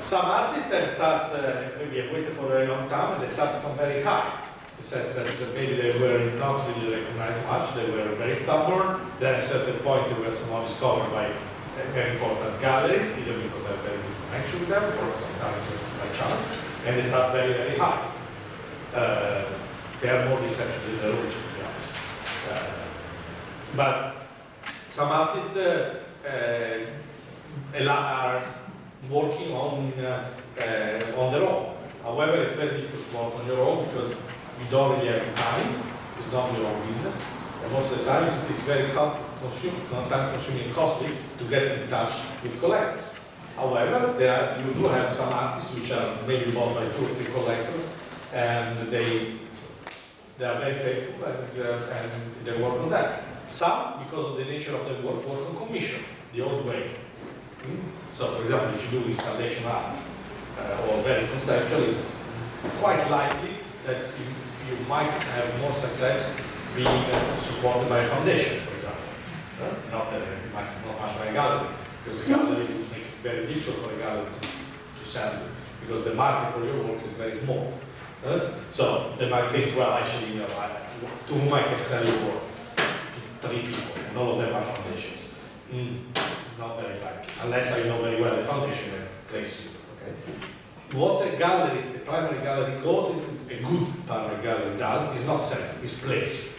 Some artists have started, maybe have waited for a very long time, and they started from very high. In the sense that maybe they were not really recognized much, they were very stubborn, then at a certain point they were somehow discovered by very important galleries, either because they have very good connection with them, or sometimes by chance, and they start very, very high. They are more deceptive than the rule, to be honest. But some artists are working on their own. However, it's very difficult to work on your own because you don't really have time. It's not your own business. And most of the time, it's very time-consuming and costly to get in touch with collectors. However, you do have some artists which are maybe bought by 2 or 3 collectors, and they are very faithful and they work on that. Some, because of the nature of the work on commission, the old way. So, for example, if you do installation art or very conceptual, it's quite likely that you might have more success being supported by a foundation, for example. Not that not much by a gallery, because the gallery would make it very difficult for a gallery to sell you, because the market for your works is very small. So they might think, well, actually, to whom I can sell your work? To 3 people, and all of them are foundations. Not very likely, unless I know very well the foundation that places you. Okay? galleries, the primary gallery goes into, a good primary gallery does, is not selling, is placing.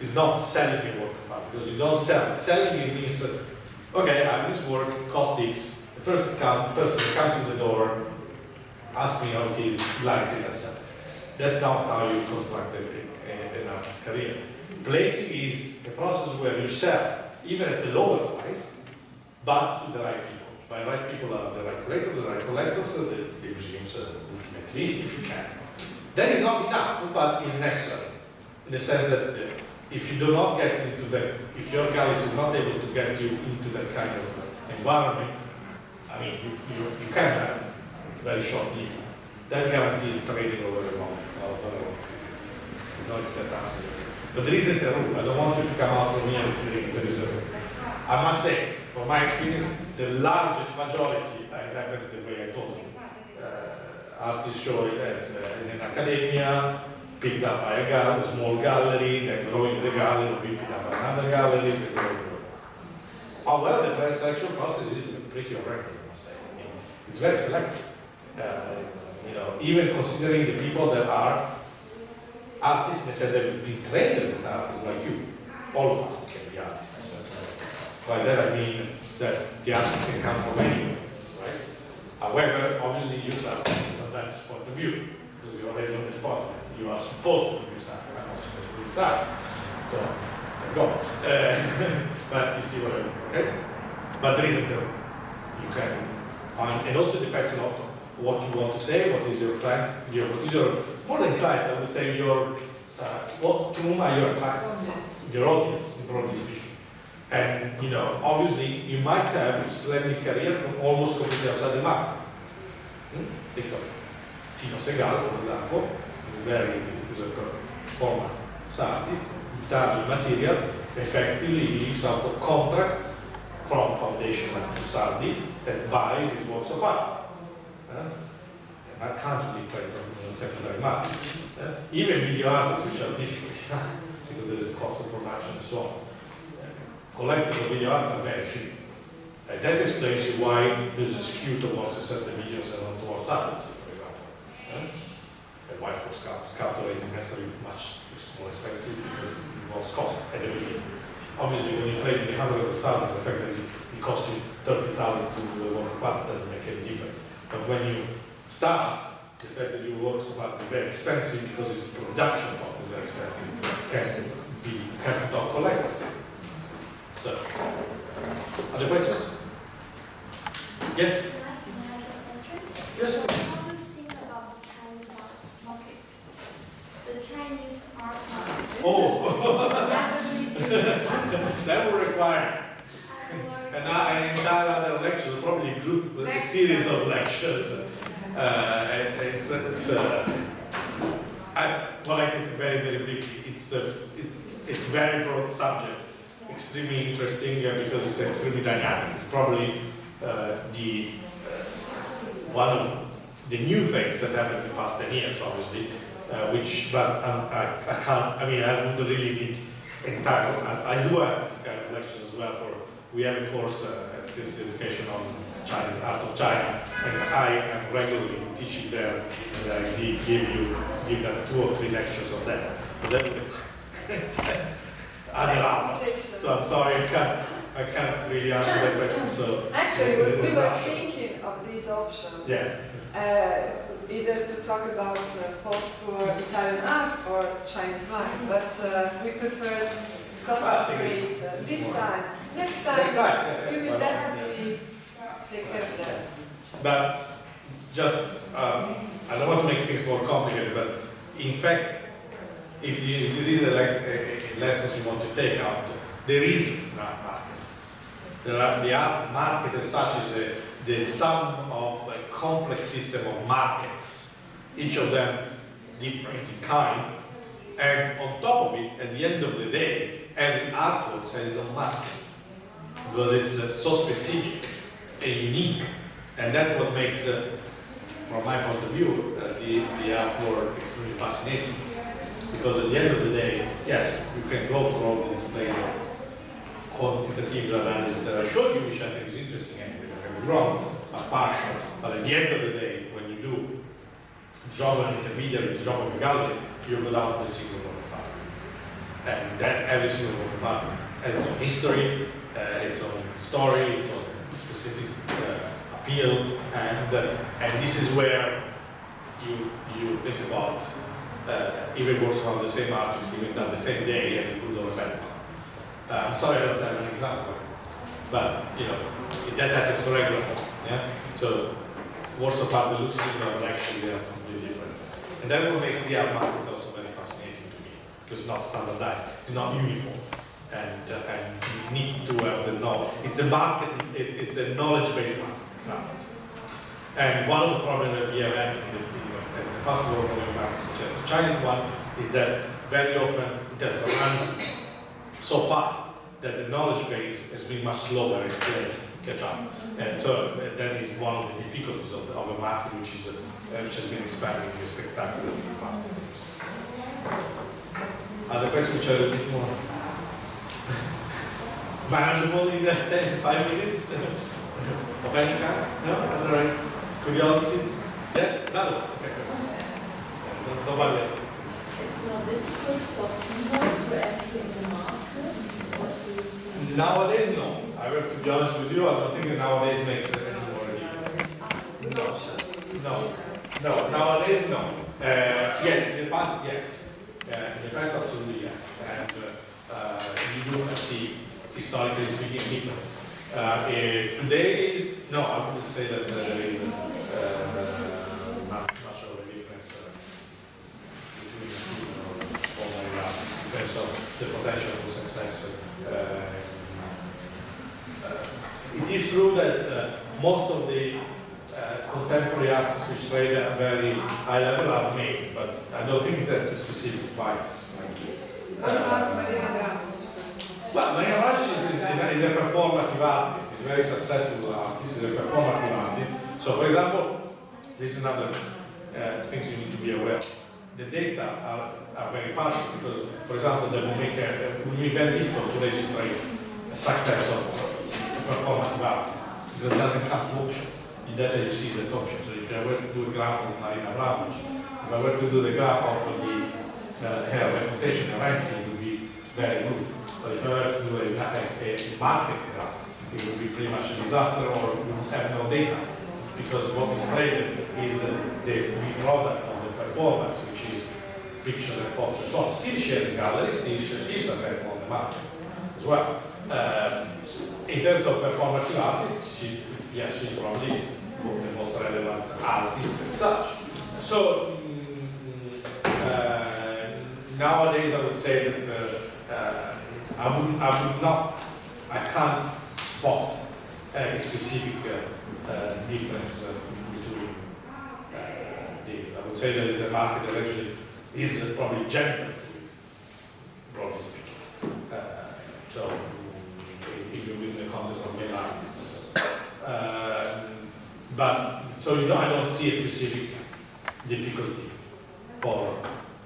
It's not selling a work of art, because you don't sell. Selling it means, okay, I have this work, cost X. The first person comes in the door, asks me how it is, likes it, and sells it. That's not how you construct an artist's career. Placing is a process where you sell, even at the lower price, but to the right people. By right people are the right curators, the right collectors, the museums ultimately, if you can. That is not enough, but is necessary. In the sense that if you do not get into that, if your gallery is not able to get you into that kind of environment, I mean, you can have very short lead. That guarantees trading over a long. I don't know if that answers it. But there isn't a rule. I don't want you to come out from here and think there is a rule. I must say, from my experience, the largest majority has happened the way I told you. Artists show it in an accademia, picked up by a small gallery, then growing the gallery, will be picked up by another gallery, and growing. However, the pre-selection process is pretty horrendous, I must say. I mean, it's very selective. You know, even considering the people that are artists, they said they've been trained as an artist like you. All of us can be artists. By that I mean that the artist can come from anywhere, right? However, obviously you start from that point of view, because you're already on the spot. You are supposed to produce art. I'm not supposed to produce art. So, there you go. But you see what I mean, okay? But there isn't a, you can find, and also depends a lot on what you want to say, what is your client, what is your, more than client, I would say your, to whom are your client? Your audience, broadly speaking. And, you know, obviously, you might have a splendid career almost completely outside the market. Think of Tino Segal, for example, who's a performance artist, Italian materials, effectively lives out of contract from Foundation to Sardi that buys his works of art. I can't be trade on the secondary market. Even video artists, which are difficult, because there is a cost of production and so on. Collectors of video art are very few. That explains you why there's a skew towards certain videos and not towards others, for example. And why for sculptor raising has to be much more expensive because it involves cost at the beginning. Obviously, when you trade in the hundreds of thousands, the fact that it costs you 30,000 to do a work of art doesn't make any difference. But when you start, the fact that your works of art is very expensive because its production cost is very expensive can not collectors. So, other questions? Yes? Yes? How do you think about the Chinese art market? The Chinese art market. Oh! Yeah, That will require an entire other lecture, probably a group, a series of lectures. Well, I can say very, very briefly, it's a very broad subject, extremely interesting because it's extremely dynamic. It's probably one of the new things that happened in the past 10 years, obviously, but I can't, I mean, I wouldn't really need entire, I do have this kind of lectures as well we have a course at Christian Education on China, Art of China, and I am regularly teaching there, and I give them 2 or 3 lectures on that. But that would other hours. So I'm sorry, I can't really answer that question. So actually, we were thinking of these options. Yeah. Either to talk about post-war Italian art or Chinese market, but we prefer to concentrate this time. Next time, we will definitely take care of that. But just, I don't want to make things more complicated, but in fact, if there is a lesson you want to take out, there isn't an art market. The art market as such is the sum of a complex system of markets, each of them different in kind, and on top of it, at the end of the day, every artwork has its own market, because it's so specific and unique, and that's what makes, from my point of view, the art world extremely fascinating. Because at the end of the day, yes, you can go for all the displays of quantitative analysis that I showed you, which I think is interesting anyway, don't get me wrong, but partial. But at the end of the day, when you do job of an intermediary, the job of a gallerist, you go down to the single work of art. And then every single work of art has its own history, its own story, its own specific appeal, and this is where you think about even works from the same artist, even done the same day as a good or a bad one. Sorry, I don't have an example, but that happens for regular. Yeah. So works of art that look similar, but actually they are completely different. And that what makes the art market also very fascinating to me, because it's not standardized, it's not uniform, and you need to have the knowledge. It's a market, it's a knowledge-based market. And one of the problems that we have had as the fast growing market, such as the Chinese one, is that very often it has run so fast that the knowledge base has been much slower to catch up. And so that is one of the difficulties of a market which has been expanding spectacularly in the past years. Other questions which are a bit more manageable in 5 minutes? Of any kind? No? Other curiosities? Yes? Another one? Okay. Nobody else. It's not difficult for people to enter in the market. What do you see? Nowadays, no. I have to be honest with you, I don't think that nowadays makes it any more different. No. Nowadays, no. Yes, in the past, yes. In the past, absolutely, yes. And you do see, historically speaking, a difference. Today, no, I wouldn't say that there is much of a difference between all my in terms of the potential for success. It is true that most of the contemporary artists which trade at a very high level are made, but I don't think that's a specific bias, frankly. Well, Maria Raj is a performative artist. He's a very successful artist. He's a performative artist. So, for example, this is another things you need to be aware of. The data are very partial because, for example, it will be very difficult to register a success of a performative artist because it doesn't come to auction. The data you see is at auction. So, if I were to do a graph of Marina Abramovic, if I were to do the graph of her reputation, her ranking, it would be very good. But if I were to do a market graph, it would be pretty much a disaster or we would have no data. Because what is traded is the product of the performance, which is pictures and photos and so on. Still she has a gallery, still she's available on the market as well. In terms of performative artists, she's probably the most relevant artist as such. So nowadays I would say that I can't spot a specific difference between these. I would say there is a market that actually is probably gender fluid, broadly speaking. So, even within the context of male artists. But, so I don't see a specific difficulty for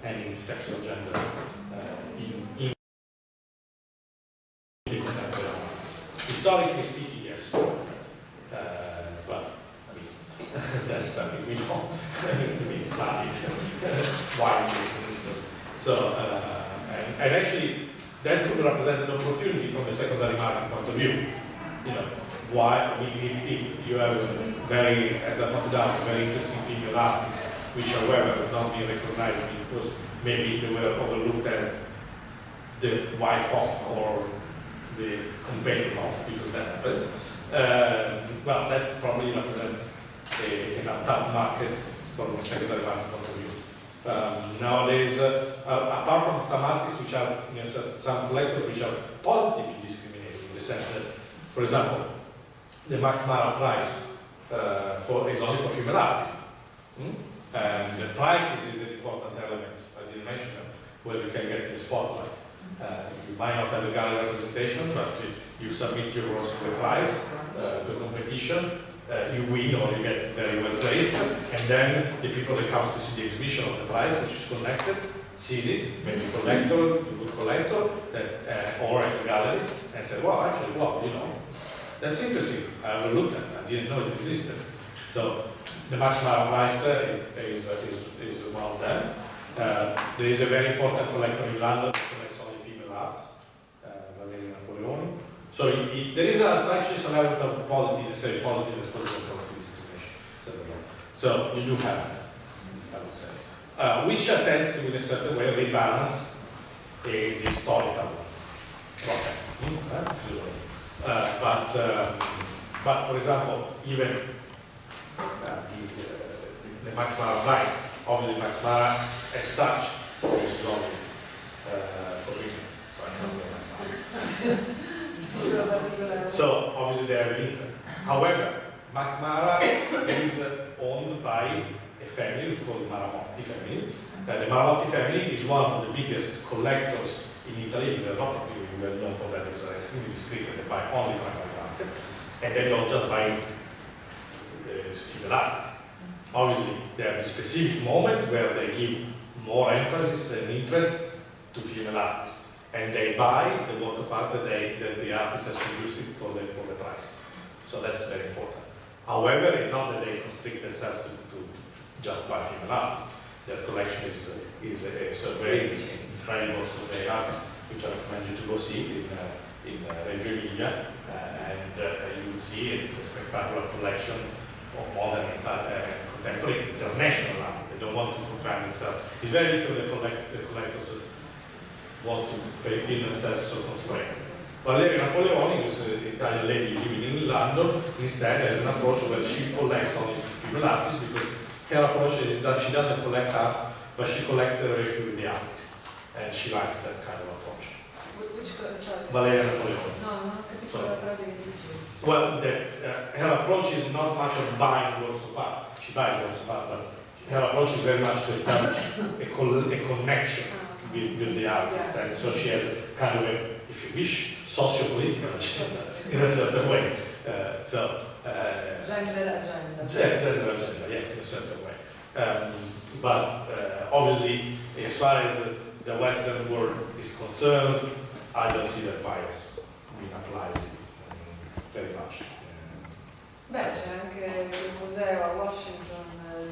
any sexual gender in the contemporary art. Historically speaking, yes. But, I mean, that I think we know. It's been studied widely, so, and actually, that could represent an opportunity from a secondary market point of view. Why, if you have very, as I pointed out, very interesting female artists, which however have not been recognized because maybe they were overlooked as the wife of or the companion of, because that happens. Well, that probably represents an untapped market from a secondary market point of view. Nowadays, apart from some artists which are, some collectors which are positively discriminated in the sense that, for example, the Max Mara prize is only for female artists. And the prices is an important element, I didn't mention them, where you can get the spotlight. You might not have a gallery representation, but you submit your works to a prize, the competition, you win or you get very well placed, and then the people that come to see the exhibition of the prize, which is connected, sees it, maybe a collector, a good collector, or a gallerist, and says, well, actually, that's interesting. I overlooked that. I didn't know it existed. So the Max Mara prize is one of them. There is a very important collector in London that collects only female arts, Valerio Napoleoni. So there is actually some element of positive discrimination. So you do have that, I would say. Which attempts to, in a certain way, rebalance the historical project. But for example, even the Max Mara prize, obviously Max Mara as such is only for women, so I can't do Max Mara. So obviously they have an interest. However, Max Mara is owned by a family who's called the Maramotti family. The Maramotti family is one of the biggest collectors in Italy. They're not particularly well known for that because they're extremely discreet and they buy only primary market. And they don't just buy female artists. Obviously, they have a specific moment where they give more emphasis and interest to female artists. And they buy the work of art that the artist has produced for the price. So that's very important. However, it's not that they constrict themselves to just buy female artists. Their collection is a survey, incredible survey artists, which I recommend you to go see in Reggio Emilia, and you will see it's a spectacular collection of modern and contemporary international art. They don't want to confine themselves. It's very difficult the collectors want to feel themselves so constrained. Valerio Napoleoni, who's an Italian lady living in London, instead has an approach where she collects only female artists because her approach is that she doesn't collect art, but she collects the relation with the artist. And she likes that kind of approach. Which sorry? Valerio Napoleoni. No, non ho capito la frase che dicevi. Well, her approach is not much of buying works of art. She buys works of art, but her approach is very much to establish a connection with the artist. Yeah. And so she has kind of a, if you wish, socio-political agenda in a certain way. Gender agenda. Gender agenda, yes, in a certain way. But obviously, as far as the Western world is concerned, I don't see that bias being applied very much. Beh, c'è anche il museo a Washington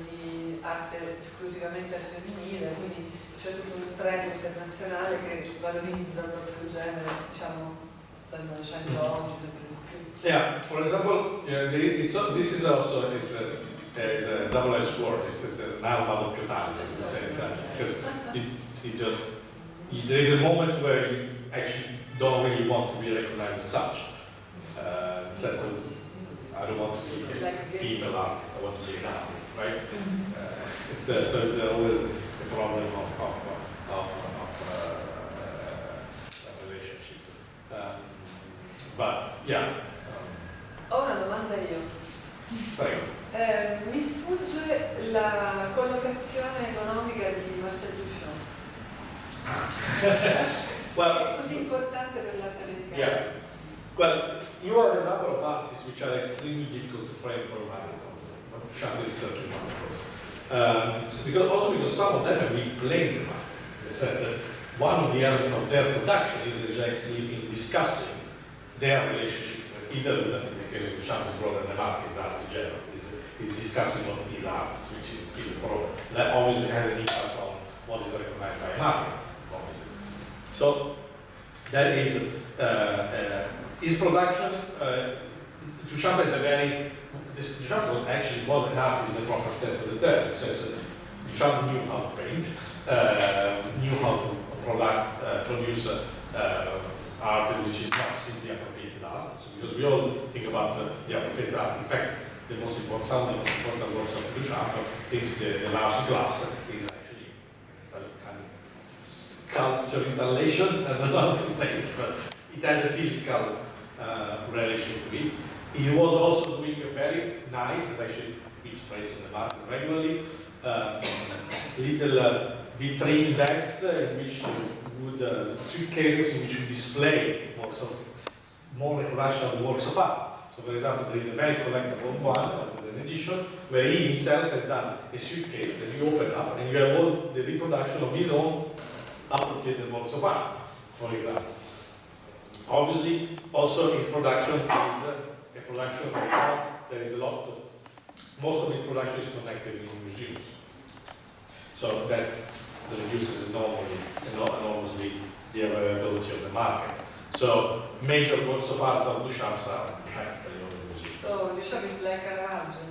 di arte esclusivamente femminile, quindi c'è tutto un trend internazionale che valorizza proprio il genere, diciamo, dal Novecento a oggi sempre di più. Yeah, for example, this is also a double-edged sword. It's an arma doppio taglio at the same time, because there is a moment where you actually don't really want to be recognized as such. In the sense of, I don't want to be a female artist, I want to be an artist, right? So it's always a problem of relationship. But yeah. Ho una domanda io. Prego. Mi sfugge la collocazione economica di Marcel Duchamp. Well, è così importante per l'arte americana. Yeah. Well, you have a number of artists which are extremely difficult to frame for a market. But Duchamp is certainly one of those. Because some of them have been playing the market. In the sense that one of the elements of their production is actually in discussing their relationship either with them, because Duchamp is broader than art, his art in general, is discussing on his art, which is really problem. That obviously has an impact on what is recognized by a market, obviously. So that is his production. Duchamp is Duchamp was an artist in the proper sense of the term. Duchamp knew how to paint, knew how to produce art which is not simply appropriated art. So because we all think about the appropriated art. In fact, some of the most important works of Duchamp, things the large glass is actually kind of sculpture installation. I don't know how to explain it, but it has a physical relation to it. He was also doing a very nice, actually, which trades on the market regularly, little vitrine bags in which suitcases in which we display more international works of art. So, for example, there is a very collectible one with an edition where he himself has done a suitcase that you open up and you have all the reproduction of his own appropriated works of art, for example. Obviously, also his production is a production where there is a lot most of his production is connected in museums. So that reduces enormously the availability of the market. So major works of art of Duchamp are practically all in museums. So Duchamp is like Caravaggio.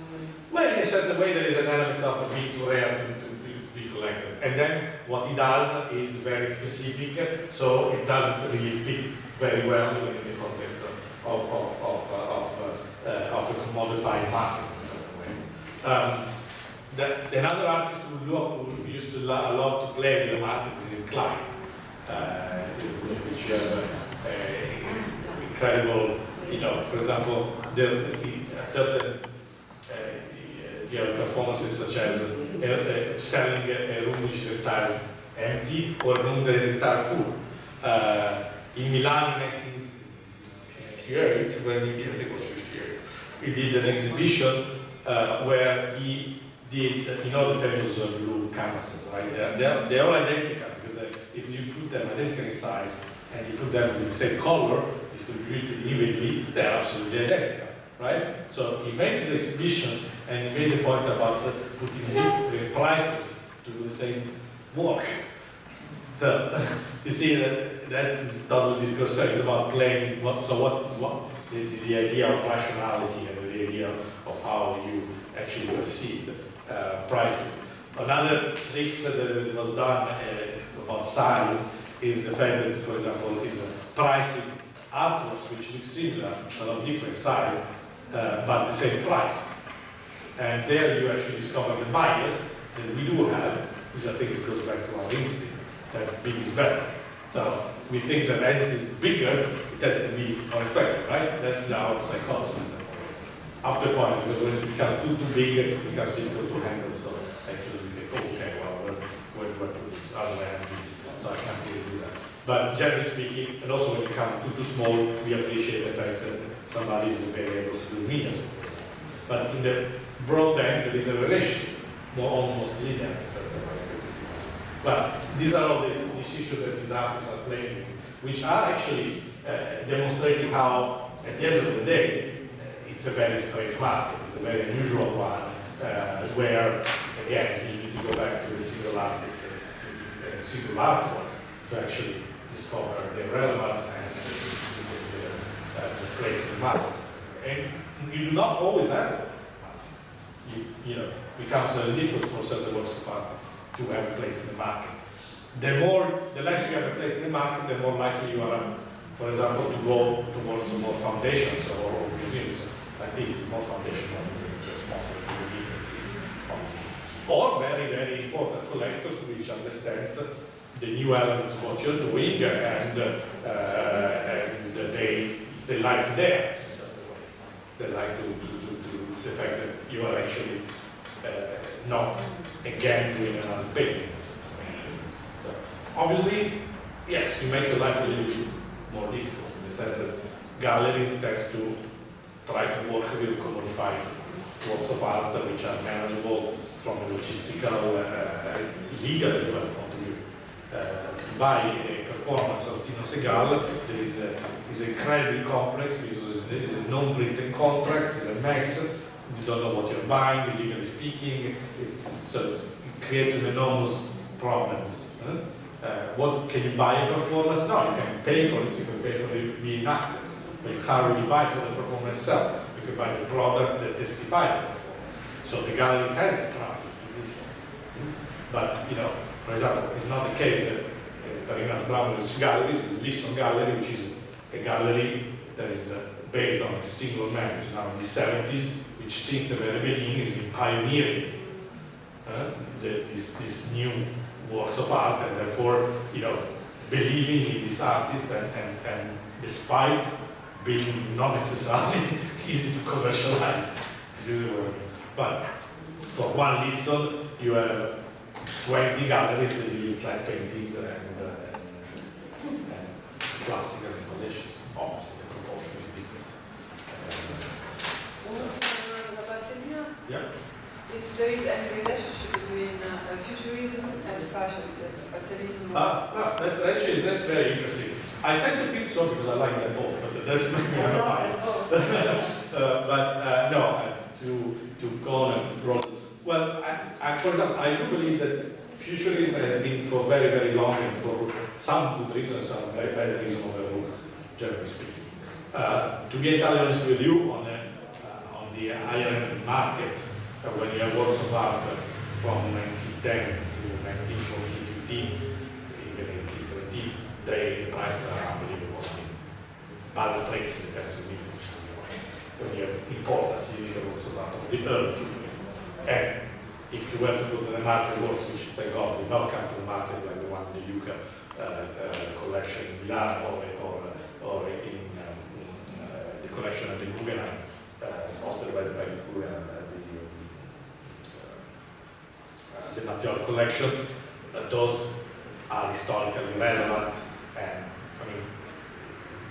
Well, in a certain way there is an element of being too rare to be collected. And then what he does is very specific, so it doesn't really fit very well in the context of a commodified market in a certain way. Another artist who used to love to play with the market is Klein, which incredible, for example, certain you have performances such as selling a room which is entirely empty or a room that is entirely full. In Milan in 1958, when I think it was 58, he did an exhibition where he did, the famous blue canvases, right? They're all identical because if you put them identical in size and you put them with the same color, distributed evenly, they're absolutely identical, right? So he made this exhibition and he made the point about putting different prices to the same work. So you see that's totally discourse. It's about playing. What the idea of rationality and the idea of how you actually perceive pricing. Another trick that was done about size is the fact that, for example, is pricing artworks which look similar but of different size, but the same price. And there you actually discover the bias that we do have, which I think goes back to our instinct, that big is better. So we think that as it is bigger, it has to be more expensive, right? That's our psychology. Up to a point, because when it becomes too big, it becomes difficult to handle. So actually we think, okay, well, where do I put this other hand piece? So I can't really do that. But generally speaking, and also when it becomes too small, we appreciate the fact that somebody is very able to do miniature. But in the broadband, there is a relation, almost linear in certain ways. But these are all these issues that these artists are playing with, which are actually demonstrating how, at the end of the day, it's a very strange market. It's a very unusual one, where, again, you need to go back to the single artist and single artwork to actually discover their relevance and the place in the market. And you do not always have that. It becomes difficult for certain works of art to have a place in the market. The less you have a place in the market, the more likely you are, for example, to go towards more foundations or museums. I think it's more foundational responsible to the or very, very important collectors which understands the new element of what you're doing and they like there in a certain way. They like to the fact that you are actually not again doing another painting. So obviously, yes, you make your life a little bit more difficult in the sense that galleries tend to try to work with commodified works of art which are manageable from a logistical, legal as well point of view. To buy a performance of Tino Segal, there is incredibly complex because there is a non-written contract, it's a mess, you don't know what you're buying, legally speaking, so it creates an enormous problems. What can you buy a performance? No, you can pay for it, you can pay for it being acted. But you can't really buy for the performance itself. You can buy the product that testifies the performance. So the gallery has a strategy to do so. But, for example, it's not the case that Parinas Bramovic Galleries is Lisson Gallery, which is a gallery that is based on a single man who's now in the 70s, which since the very beginning has been pioneering this new works of art, and therefore, believing in this artist and despite being not necessarily easy to commercialize. But for one Lisson, you have 20 galleries that do flat paintings and classical installations. Obviously, the proportion is different. Yeah. If there is any relationship between futurism and spatialism? That's very interesting. I tend to think so because I like them both, but that's maybe otherwise. But no, to go on and roll. Well, for example, I do believe that futurism has been for very, very long and for some good reasons, some very bad reasons overlooked, generally speaking. To be entirely honest with you, on the higher end market, when you have works of art from 1910 to 1914, 15, even 1817, the prices are unbelievable. Belle plates in terms of millions. When you have important significant works of art of the earth. And if you were to put in the market works, which thank God did not come to the market, like the one in the Yucca collection in Milan or in the collection of the Guggenheim, hosted by the Guggenheim, the Mattioli collection, those are historically relevant, and I mean,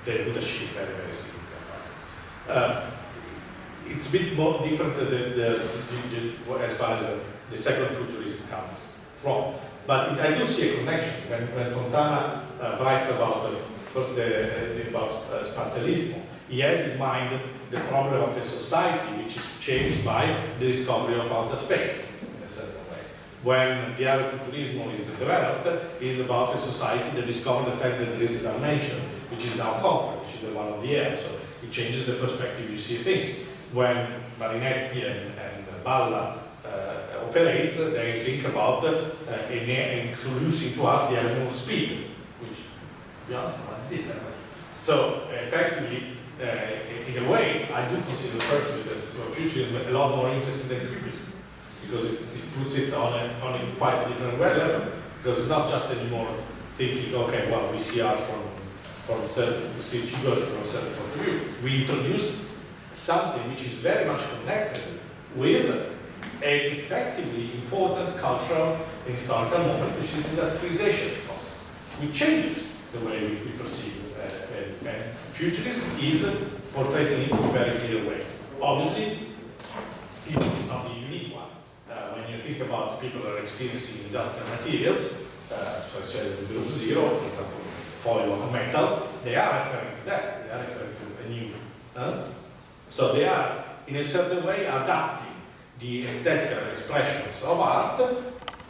they would achieve very, very significant prices. It's a bit more different than as far as the second futurism comes from. But I do see a connection. When Fontana writes about about spazialismo, he has in mind the problem of a society which is changed by the discovery of outer space, in a certain way. When the other futurismo is developed, it is about a society that discovered the fact that there is a dimension which is now concrete, which is the one of the air. So it changes the perspective you see things. When Marinetti and Balla operates, they think about introducing to art the element of speed, which, to be honest, I did. So effectively, in a way, I do consider personally that futurism a lot more interesting than cubism, because it puts it on a quite different level, because it's not just anymore thinking, okay, well, we see art from a certain, we see figures from a certain point of view. We introduce something which is very much connected with an effectively important cultural and historical moment, which is the industrialization process, which changes the way we perceive and futurism is portrayed in a very clear way. Obviously, it's not the unique one. When you think about people that are experiencing industrial materials, such as the group zero, for example, foil of metal, they are referring to that. They are referring to a new. So they are, in a certain way, adapting the aesthetical expressions of art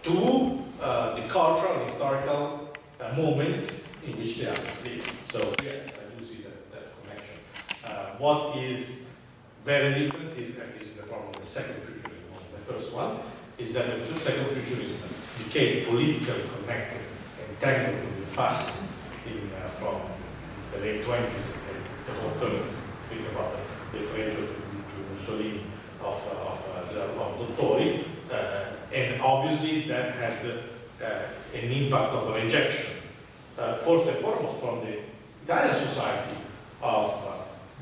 to the cultural and historical moment in which they are asleep. So yes, I do see that connection. What is very different is, and this is the problem of the second futurism, the first one, is that the second futurism became politically connected and tangled with fascism from the late 20s and the whole 30s. Think about the Fregio to Mussolini of Dottori, and obviously that had an impact of rejection, first and foremost from the Italian society of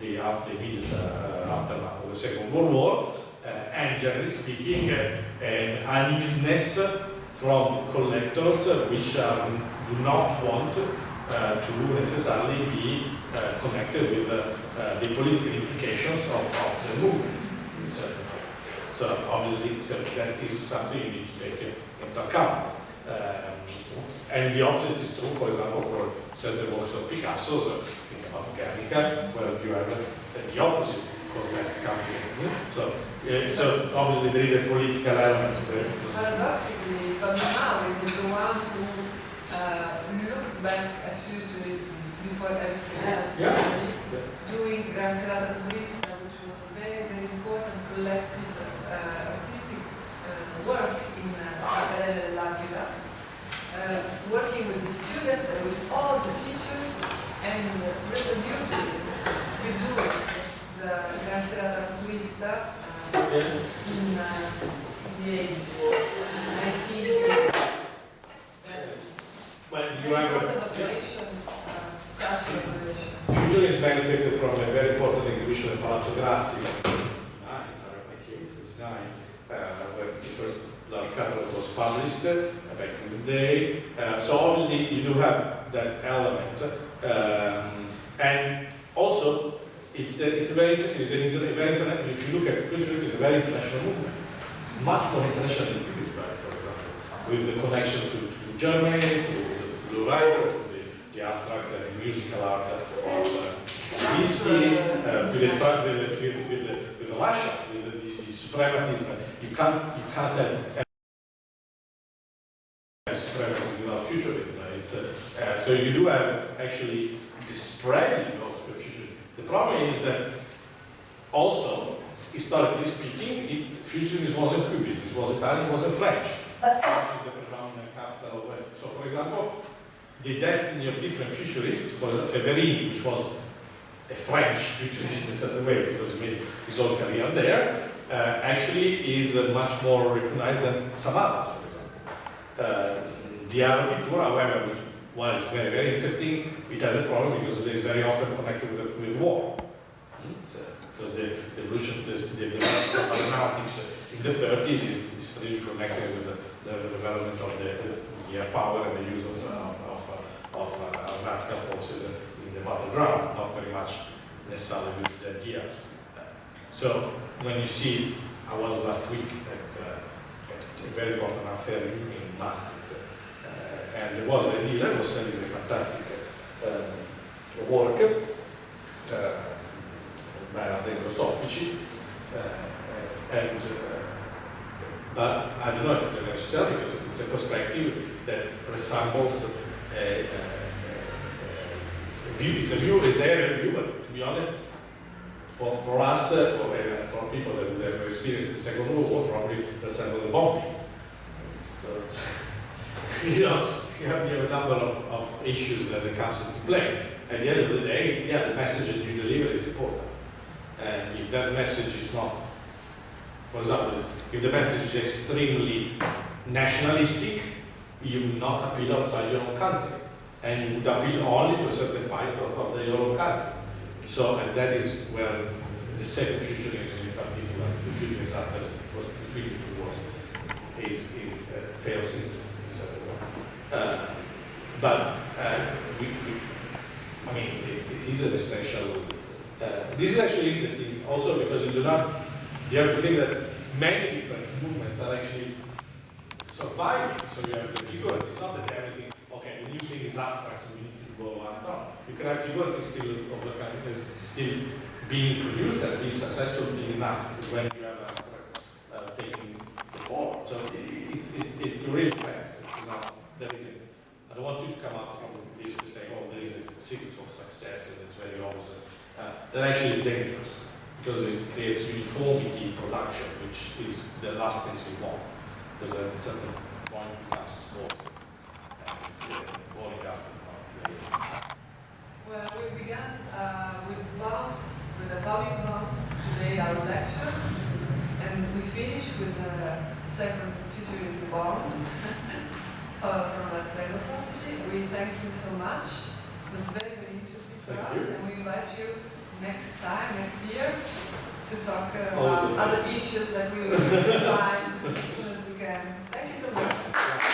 the aftermath of the Second World War, and generally speaking, an uneasiness from collectors which do not want to necessarily be connected with the political implications of the movement. So obviously, that is something you need to take into account. And the opposite is true, for example, for certain works of Picasso, so think about Guernica, where you have the opposite contact coming in. So obviously there is a political element to it. Paradoxically, Mauri was the one who looked back at futurism before everything else. Yeah. Doing Gran Serata Futurista, which was a very, very important collective artistic work in Accademia dell'Aquila, working with the students and with all the teachers and reproducing, redoing the Gran Serata Futurista in the 80s, 1980s. Well, you have important operation, cultural operation. Futurism benefited from a very important exhibition at Palazzo Grassi in 1989, where the first large catalog was published back in the day. So obviously you do have that element, and also it's a very interesting. If you look at futurism, it's a very international movement, much more international than Cubism, for example, with the connection to Germany, to Blue Rider, to the abstract and musical art of Listy, with Russia, with the suprematism. You can't have suprematism without futurism. So you do have actually the spreading of the futurism. The problem is that also, historically speaking, futurism wasn't Cubism, it was Italian, it wasn't French. French is the predominant capital of it. So, for example, the destiny of different futurists, for example, Febberini, which was a French futurist in a certain way, because he made his own career there, actually is much more recognized than some others, for example. The Arti picture, however, while it's very, very interesting, it has a problem because it is very often connected with war. Because the evolution, the development of aeronautics in the 30s is really connected with the development of the air power and the use of aeronautical forces in the battleground, not very much necessarily with the idea. So when you see, I was last week at a very important affair in Maastricht, and there was a dealer who was selling a fantastic work by Ardengro Soffici, but I don't know if they're necessary because it's a perspective that resembles it's a view, it's a view, but to be honest, for us, for people that have experienced the Second World War, probably resemble the bombing. So you know, you have a number of issues that comes into play. At the end of the day, yeah, the message that you deliver is important. And if that message is not, for example, if the message is extremely nationalistic, you will not appeal outside your own country. And you would appeal only to a certain part of your own country. So, and that is where the second futurism in particular, the futurism after between the two wars, fails in a certain way. But I mean, it is an essential. This is actually interesting also because you have to think that many different movements are actually surviving. So you have the figurative, it's not that everything, okay, the new thing is abstract, so we need to go on. No, you can have figurative still being produced and being successful in abstract when you have abstract taking the form. So it really depends. There is it. I don't want you to come out from this to say, oh, there is a secret of success and it's very obvious. That actually is dangerous because it creates uniformity in production, which is the last thing you want. Because at a certain point it becomes sport. And boring art is not really. Well, we began with bombs, with atomic bombs, today our lecture, and we finished with the second futurism bomb from Ardengro Soffici. We thank you so much. It was very, very interesting for us, and we invite you next year, to talk about other issues that we will define as soon as we can. Thank you so much.